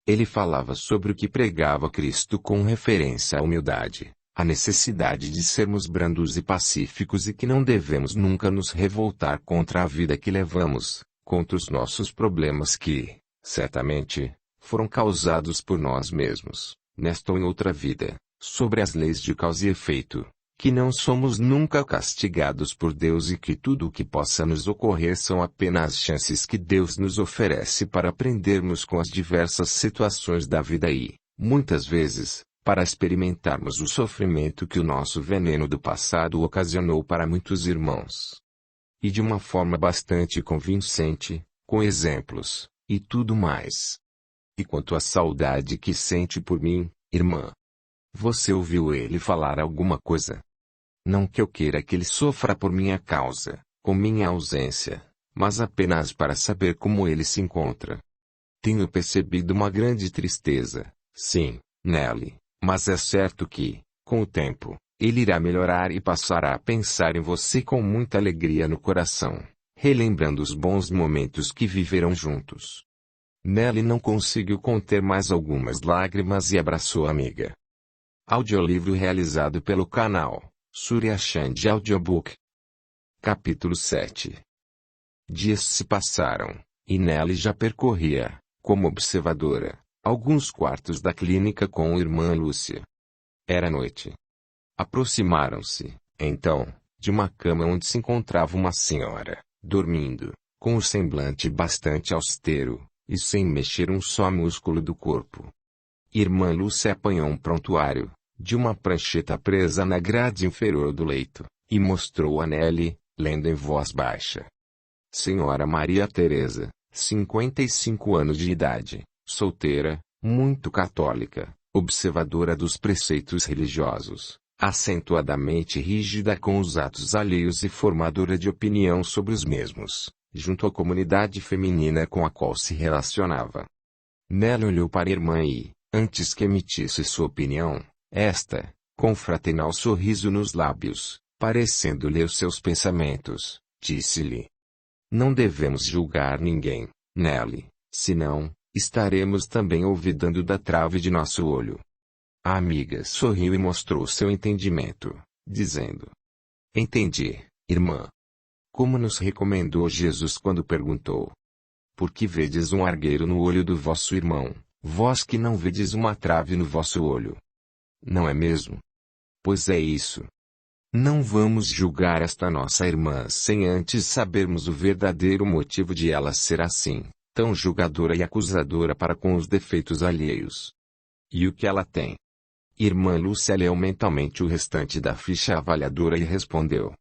Ele falava sobre o que pregava Cristo com referência à humildade, à necessidade de sermos brandos e pacíficos e que não devemos nunca nos revoltar contra a vida que levamos, contra os nossos problemas que, certamente, foram causados por nós mesmos, nesta ou em outra vida, sobre as leis de causa e efeito, que não somos nunca castigados por Deus e que tudo o que possa nos ocorrer são apenas chances que Deus nos oferece para aprendermos com as diversas situações da vida e, muitas vezes, para experimentarmos o sofrimento que o nosso veneno do passado ocasionou para muitos irmãos. E de uma forma bastante convincente, com exemplos, e tudo mais. E quanto à saudade que sente por mim, irmã? Você ouviu ele falar alguma coisa? Não que eu queira que ele sofra por minha causa, com minha ausência, mas apenas para saber como ele se encontra. Tenho percebido uma grande tristeza, sim, Nelly, mas é certo que, com o tempo, ele irá melhorar e passará a pensar em você com muita alegria no coração, relembrando os bons momentos que viveram juntos. Nelly não conseguiu conter mais algumas lágrimas e abraçou a amiga. Audiolivro realizado pelo canal Surya Chand Audiobook. Capítulo 7. Dias se passaram, e Nelly já percorria, como observadora, alguns quartos da clínica com a irmã Lúcia. Era noite. Aproximaram-se, então, de uma cama onde se encontrava uma senhora, dormindo, com o semblante bastante austero, e sem mexer um só músculo do corpo. Irmã Lúcia apanhou um prontuário, de uma prancheta presa na grade inferior do leito, e mostrou a Nelly, lendo em voz baixa. Senhora Maria Teresa, 55 anos de idade, solteira, muito católica, observadora dos preceitos religiosos, acentuadamente rígida com os atos alheios e formadora de opinião sobre os mesmos, junto à comunidade feminina com a qual se relacionava. Nelly olhou para a irmã e, antes que emitisse sua opinião, esta, com um fraternal sorriso nos lábios, parecendo ler os seus pensamentos, disse-lhe: Não devemos julgar ninguém, Nelly, senão, estaremos também olvidando da trave de nosso olho. A amiga sorriu e mostrou seu entendimento, dizendo: Entendi, irmã. Como nos recomendou Jesus quando perguntou: Por que vedes um argueiro no olho do vosso irmão, vós que não vedes uma trave no vosso olho? Não é mesmo? Pois é isso. Não vamos julgar esta nossa irmã sem antes sabermos o verdadeiro motivo de ela ser assim, tão julgadora e acusadora para com os defeitos alheios. E o que ela tem? Irmã Lúcia leu mentalmente o restante da ficha avaliadora e respondeu: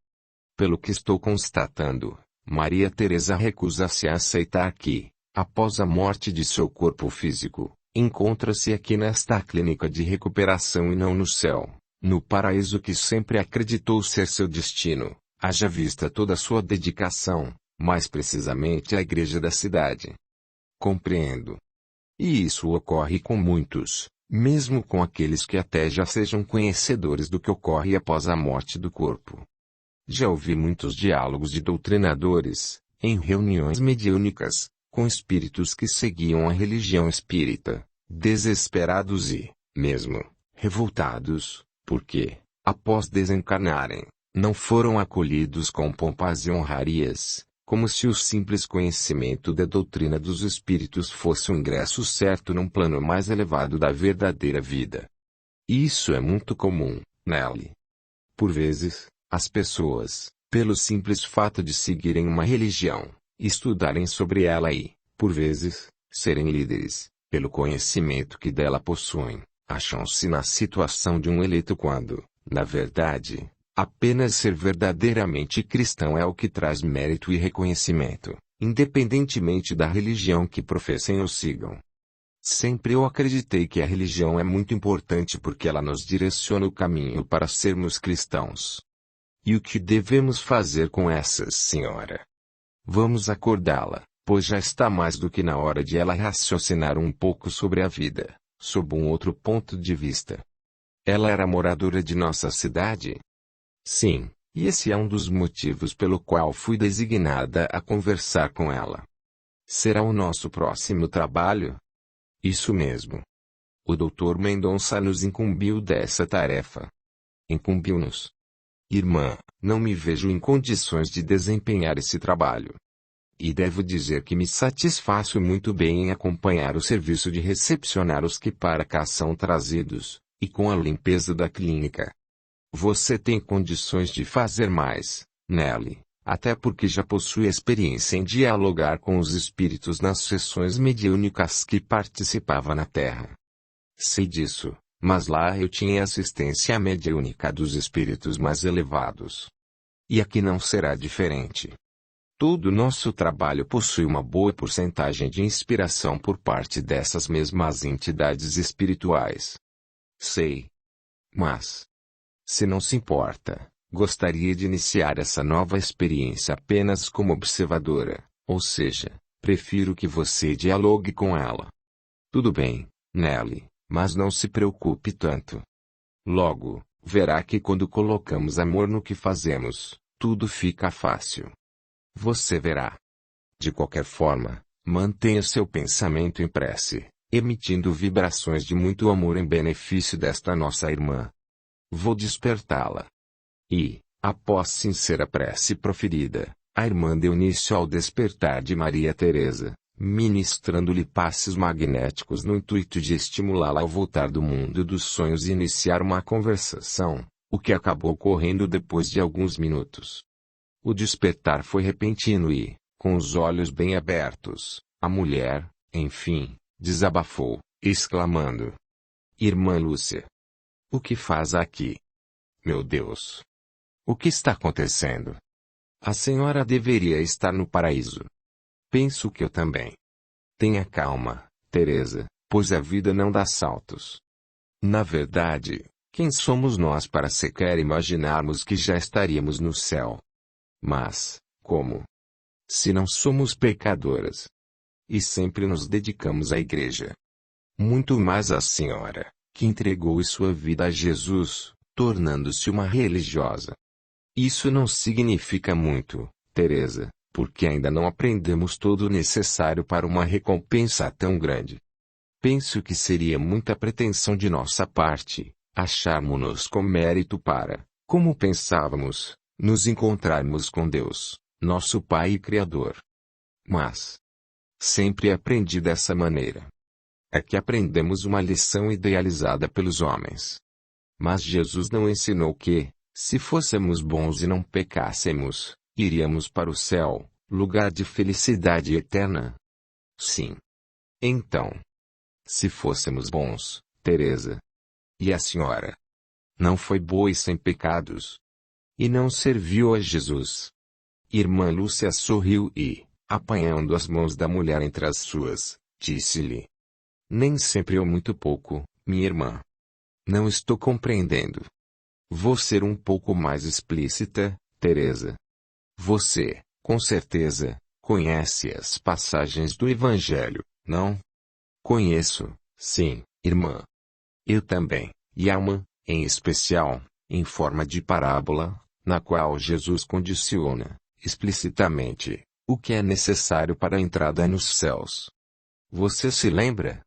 Pelo que estou constatando, Maria Teresa recusa-se a aceitar que, após a morte de seu corpo físico, encontra-se aqui nesta clínica de recuperação e não no céu, no paraíso que sempre acreditou ser seu destino, haja vista toda a sua dedicação, mais precisamente à igreja da cidade. Compreendo. E isso ocorre com muitos, mesmo com aqueles que até já sejam conhecedores do que ocorre após a morte do corpo. Já ouvi muitos diálogos de doutrinadores, em reuniões mediúnicas, com espíritos que seguiam a religião espírita, desesperados e, mesmo, revoltados, porque, após desencarnarem, não foram acolhidos com pompas e honrarias, como se o simples conhecimento da doutrina dos espíritos fosse o ingresso certo num plano mais elevado da verdadeira vida. Isso é muito comum, Nelly. Por vezes, as pessoas, pelo simples fato de seguirem uma religião, estudarem sobre ela e, por vezes, serem líderes, pelo conhecimento que dela possuem, acham-se na situação de um eleito quando, na verdade, apenas ser verdadeiramente cristão é o que traz mérito e reconhecimento, independentemente da religião que professem ou sigam. Sempre eu acreditei que a religião é muito importante porque ela nos direciona o caminho para sermos cristãos. E o que devemos fazer com essa senhora? Vamos acordá-la, pois já está mais do que na hora de ela raciocinar um pouco sobre a vida, sob um outro ponto de vista. Ela era moradora de nossa cidade? Sim, e esse é um dos motivos pelo qual fui designada a conversar com ela. Será o nosso próximo trabalho? Isso mesmo. O Dr. Mendonça nos incumbiu dessa tarefa. Incumbiu-nos. Irmã, não me vejo em condições de desempenhar esse trabalho. E devo dizer que me satisfaço muito bem em acompanhar o serviço de recepcionar os que para cá são trazidos, e com a limpeza da clínica. Você tem condições de fazer mais, Nelly, até porque já possui experiência em dialogar com os espíritos nas sessões mediúnicas que participava na Terra. Sei disso, mas lá eu tinha assistência mediúnica dos espíritos mais elevados. E aqui não será diferente. Todo o nosso trabalho possui uma boa porcentagem de inspiração por parte dessas mesmas entidades espirituais. Sei. Mas, se não se importa, gostaria de iniciar essa nova experiência apenas como observadora, ou seja, prefiro que você dialogue com ela. Tudo bem, Nelly, mas não se preocupe tanto. Logo, verá que quando colocamos amor no que fazemos, tudo fica fácil. Você verá. De qualquer forma, mantenha seu pensamento em prece, emitindo vibrações de muito amor em benefício desta nossa irmã. Vou despertá-la. E, após sincera prece proferida, a irmã deu início ao despertar de Maria Teresa, ministrando-lhe passes magnéticos no intuito de estimulá-la ao voltar do mundo dos sonhos e iniciar uma conversação, o que acabou ocorrendo depois de alguns minutos. O despertar foi repentino e, com os olhos bem abertos, a mulher, enfim, desabafou, exclamando: Irmã Lúcia, o que faz aqui? Meu Deus! O que está acontecendo? A senhora deveria estar no paraíso. Penso que eu também. Tenha calma, Teresa, pois a vida não dá saltos. Na verdade, quem somos nós para sequer imaginarmos que já estaríamos no céu? Mas, como? Se não somos pecadoras. E sempre nos dedicamos à igreja. Muito mais a senhora, que entregou sua vida a Jesus, tornando-se uma religiosa. Isso não significa muito, Teresa, porque ainda não aprendemos todo o necessário para uma recompensa tão grande. Penso que seria muita pretensão de nossa parte, acharmos-nos com mérito para, como pensávamos, nos encontrarmos com Deus, nosso Pai e Criador. Mas, sempre aprendi dessa maneira. É que aprendemos uma lição idealizada pelos homens. Mas Jesus não ensinou que, se fôssemos bons e não pecássemos, iríamos para o céu, lugar de felicidade eterna. Sim. Então, se fôssemos bons, Teresa. E a senhora? Não foi boa e sem pecados? E não serviu a Jesus? Irmã Lúcia sorriu e, apanhando as mãos da mulher entre as suas, disse-lhe: Nem sempre ou muito pouco, minha irmã. Não estou compreendendo. Vou ser um pouco mais explícita, Teresa. Você, com certeza, conhece as passagens do Evangelho, não? Conheço, sim, irmã. Eu também. E há uma, em especial, em forma de parábola, na qual Jesus condiciona, explicitamente, o que é necessário para a entrada nos céus. Você se lembra?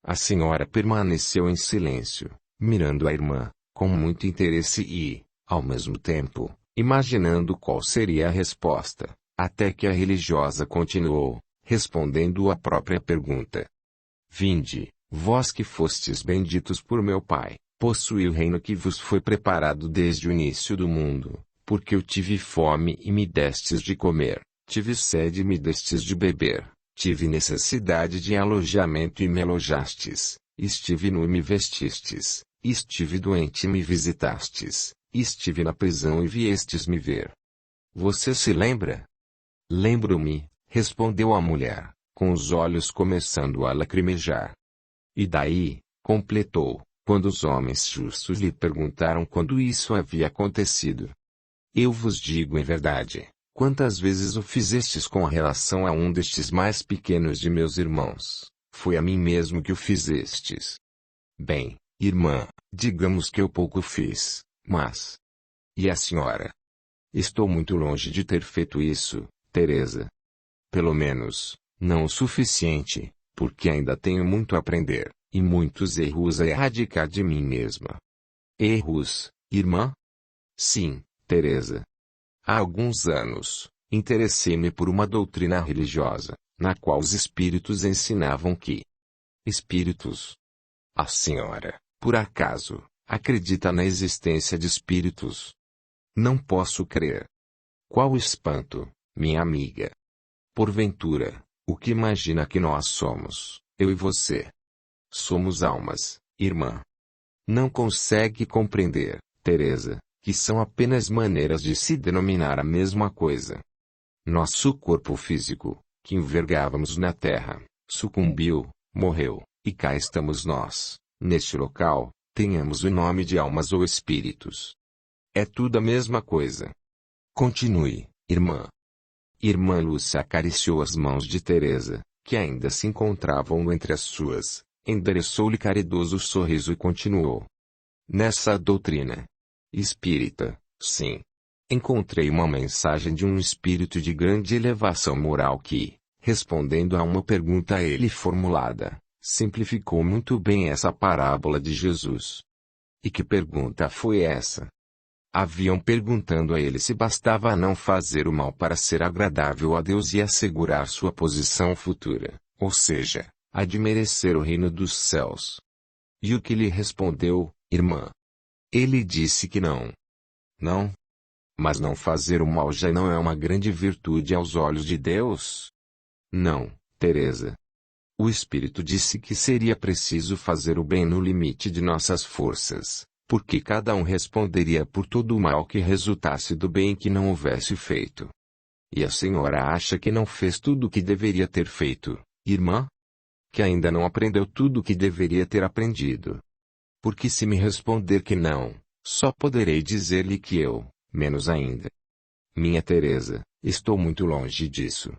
A senhora permaneceu em silêncio, mirando a irmã, com muito interesse e, ao mesmo tempo, imaginando qual seria a resposta, até que a religiosa continuou, respondendo à própria pergunta. Vinde, vós que fostes benditos por meu Pai, possuí o reino que vos foi preparado desde o início do mundo, porque eu tive fome e me destes de comer, tive sede e me destes de beber, tive necessidade de alojamento e me alojastes, estive nu e me vestistes, estive doente e me visitastes, estive na prisão e viestes me ver. Você se lembra? Lembro-me, respondeu a mulher, com os olhos começando a lacrimejar. E daí, completou, quando os homens justos lhe perguntaram quando isso havia acontecido. Eu vos digo em verdade, quantas vezes o fizestes com relação a um destes mais pequenos de meus irmãos, foi a mim mesmo que o fizestes. Bem, irmã, digamos que eu pouco fiz, mas... E a senhora? Estou muito longe de ter feito isso, Teresa. Pelo menos, não o suficiente, porque ainda tenho muito a aprender, e muitos erros a erradicar de mim mesma. Erros, irmã? Sim, Teresa. Há alguns anos, interessei-me por uma doutrina religiosa, na qual os espíritos ensinavam que... Espíritos? A senhora, por acaso, acredita na existência de espíritos? Não posso crer. Qual espanto, minha amiga. Porventura, o que imagina que nós somos, eu e você? Somos almas, irmã. Não consegue compreender, Teresa, que são apenas maneiras de se denominar a mesma coisa. Nosso corpo físico, que envergávamos na terra, sucumbiu, morreu, e cá estamos nós, neste local, tenhamos o nome de almas ou espíritos. É tudo a mesma coisa. Continue, irmã. Irmã Lúcia acariciou as mãos de Teresa, que ainda se encontravam entre as suas, endereçou-lhe caridoso sorriso e continuou. Nessa doutrina espírita, sim. Encontrei uma mensagem de um espírito de grande elevação moral que, respondendo a uma pergunta a ele formulada, simplificou muito bem essa parábola de Jesus. E que pergunta foi essa? Haviam perguntando a ele se bastava não fazer o mal para ser agradável a Deus e assegurar sua posição futura, ou seja, a de merecer o reino dos céus. E o que lhe respondeu, irmã? Ele disse que não. Não? Mas não fazer o mal já não é uma grande virtude aos olhos de Deus? Não, Teresa. O Espírito disse que seria preciso fazer o bem no limite de nossas forças, porque cada um responderia por todo o mal que resultasse do bem que não houvesse feito. E a senhora acha que não fez tudo o que deveria ter feito, irmã? Que ainda não aprendeu tudo o que deveria ter aprendido? Porque se me responder que não, só poderei dizer-lhe que eu, menos ainda. Minha Teresa, estou muito longe disso.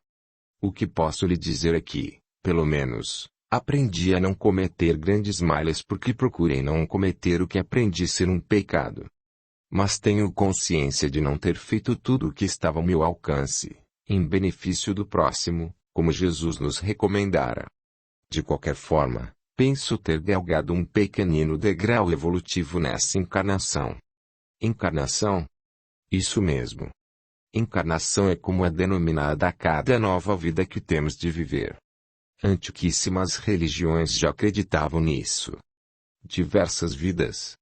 O que posso lhe dizer é que, pelo menos, aprendi a não cometer grandes males porque procurei não cometer o que aprendi ser um pecado. Mas tenho consciência de não ter feito tudo o que estava ao meu alcance, em benefício do próximo, como Jesus nos recomendara. De qualquer forma, penso ter galgado um pequenino degrau evolutivo nessa encarnação. Encarnação? Isso mesmo. Encarnação é como é denominada a cada nova vida que temos de viver. Antiquíssimas religiões já acreditavam nisso. Diversas vidas.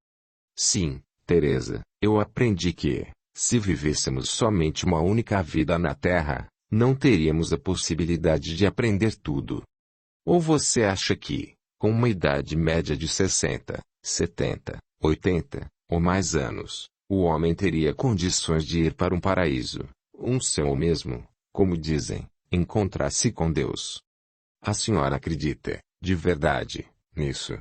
Sim, Teresa, eu aprendi que, se vivêssemos somente uma única vida na Terra, não teríamos a possibilidade de aprender tudo. Ou você acha que, com uma idade média de 60, 70, 80, ou mais anos, o homem teria condições de ir para um paraíso, um céu ou mesmo, como dizem, encontrar-se com Deus? A senhora acredita, de verdade, nisso?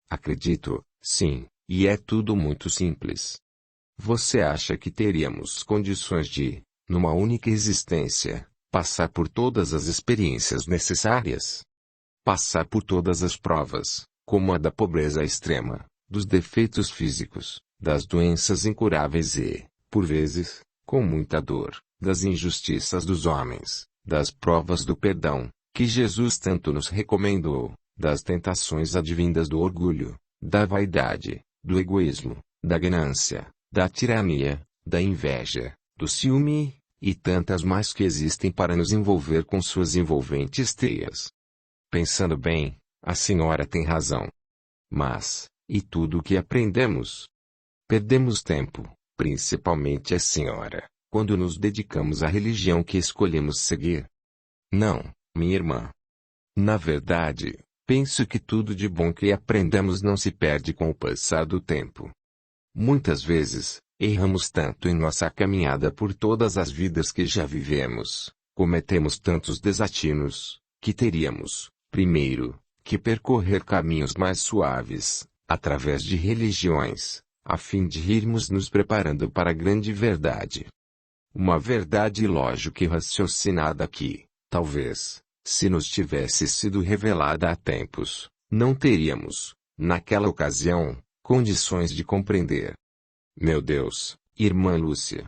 Acredito, sim, e é tudo muito simples. Você acha que teríamos condições de, numa única existência, passar por todas as experiências necessárias? Passar por todas as provas, como a da pobreza extrema, dos defeitos físicos, das doenças incuráveis e, por vezes, com muita dor, das injustiças dos homens, das provas do perdão, que Jesus tanto nos recomendou, das tentações advindas do orgulho, da vaidade, do egoísmo, da ganância, da tirania, da inveja, do ciúme, e tantas mais que existem para nos envolver com suas envolventes teias. Pensando bem, a senhora tem razão. Mas, e tudo o que aprendemos? Perdemos tempo, principalmente a senhora, quando nos dedicamos à religião que escolhemos seguir. Não, minha irmã. Na verdade, penso que tudo de bom que aprendemos não se perde com o passar do tempo. Muitas vezes, erramos tanto em nossa caminhada por todas as vidas que já vivemos, cometemos tantos desatinos, que teríamos, primeiro, que percorrer caminhos mais suaves, através de religiões, a fim de irmos nos preparando para a grande verdade. Uma verdade lógica e raciocinada que, talvez, se nos tivesse sido revelada há tempos, não teríamos, naquela ocasião, condições de compreender. Meu Deus, irmã Lúcia!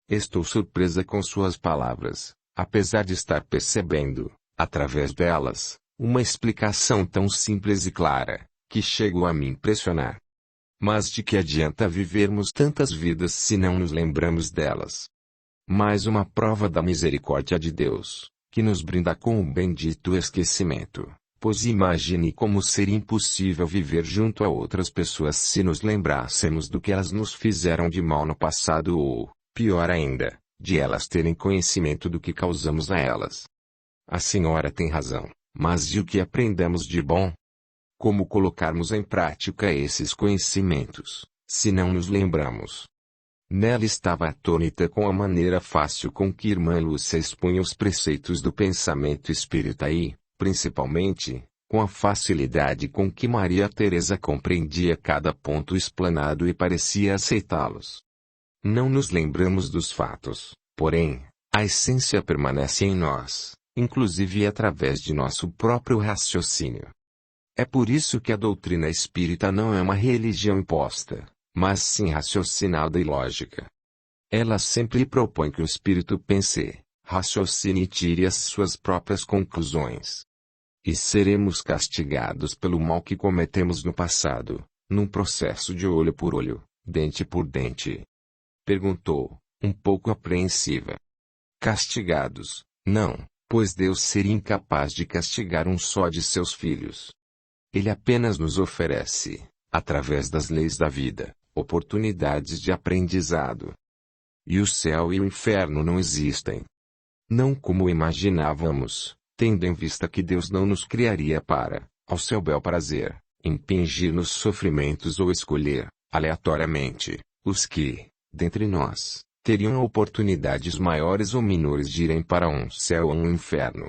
Estou surpresa com suas palavras, apesar de estar percebendo, através delas, uma explicação tão simples e clara, que chegou a me impressionar. Mas de que adianta vivermos tantas vidas se não nos lembramos delas? Mais uma prova da misericórdia de Deus, que nos brinda com o bendito esquecimento, pois imagine como seria impossível viver junto a outras pessoas se nos lembrássemos do que elas nos fizeram de mal no passado ou, pior ainda, de elas terem conhecimento do que causamos a elas. A senhora tem razão, mas e o que aprendemos de bom? Como colocarmos em prática esses conhecimentos, se não nos lembramos? Nela estava atônita com a maneira fácil com que irmã Lúcia expunha os preceitos do pensamento espírita e, principalmente, com a facilidade com que Maria Teresa compreendia cada ponto explanado e parecia aceitá-los. Não nos lembramos dos fatos, porém, a essência permanece em nós, inclusive através de nosso próprio raciocínio. É por isso que a doutrina espírita não é uma religião imposta, mas sim raciocinada e lógica. Ela sempre propõe que o espírito pense, raciocine e tire as suas próprias conclusões. E seremos castigados pelo mal que cometemos no passado, num processo de olho por olho, dente por dente? Perguntou, um pouco apreensiva. Castigados, não, pois Deus seria incapaz de castigar um só de seus filhos. Ele apenas nos oferece, através das leis da vida, oportunidades de aprendizado. E o céu e o inferno não existem. Não como imaginávamos, tendo em vista que Deus não nos criaria para, ao seu bel prazer, impingir nos sofrimentos ou escolher, aleatoriamente, os que, dentre nós, teriam oportunidades maiores ou menores de irem para um céu ou um inferno.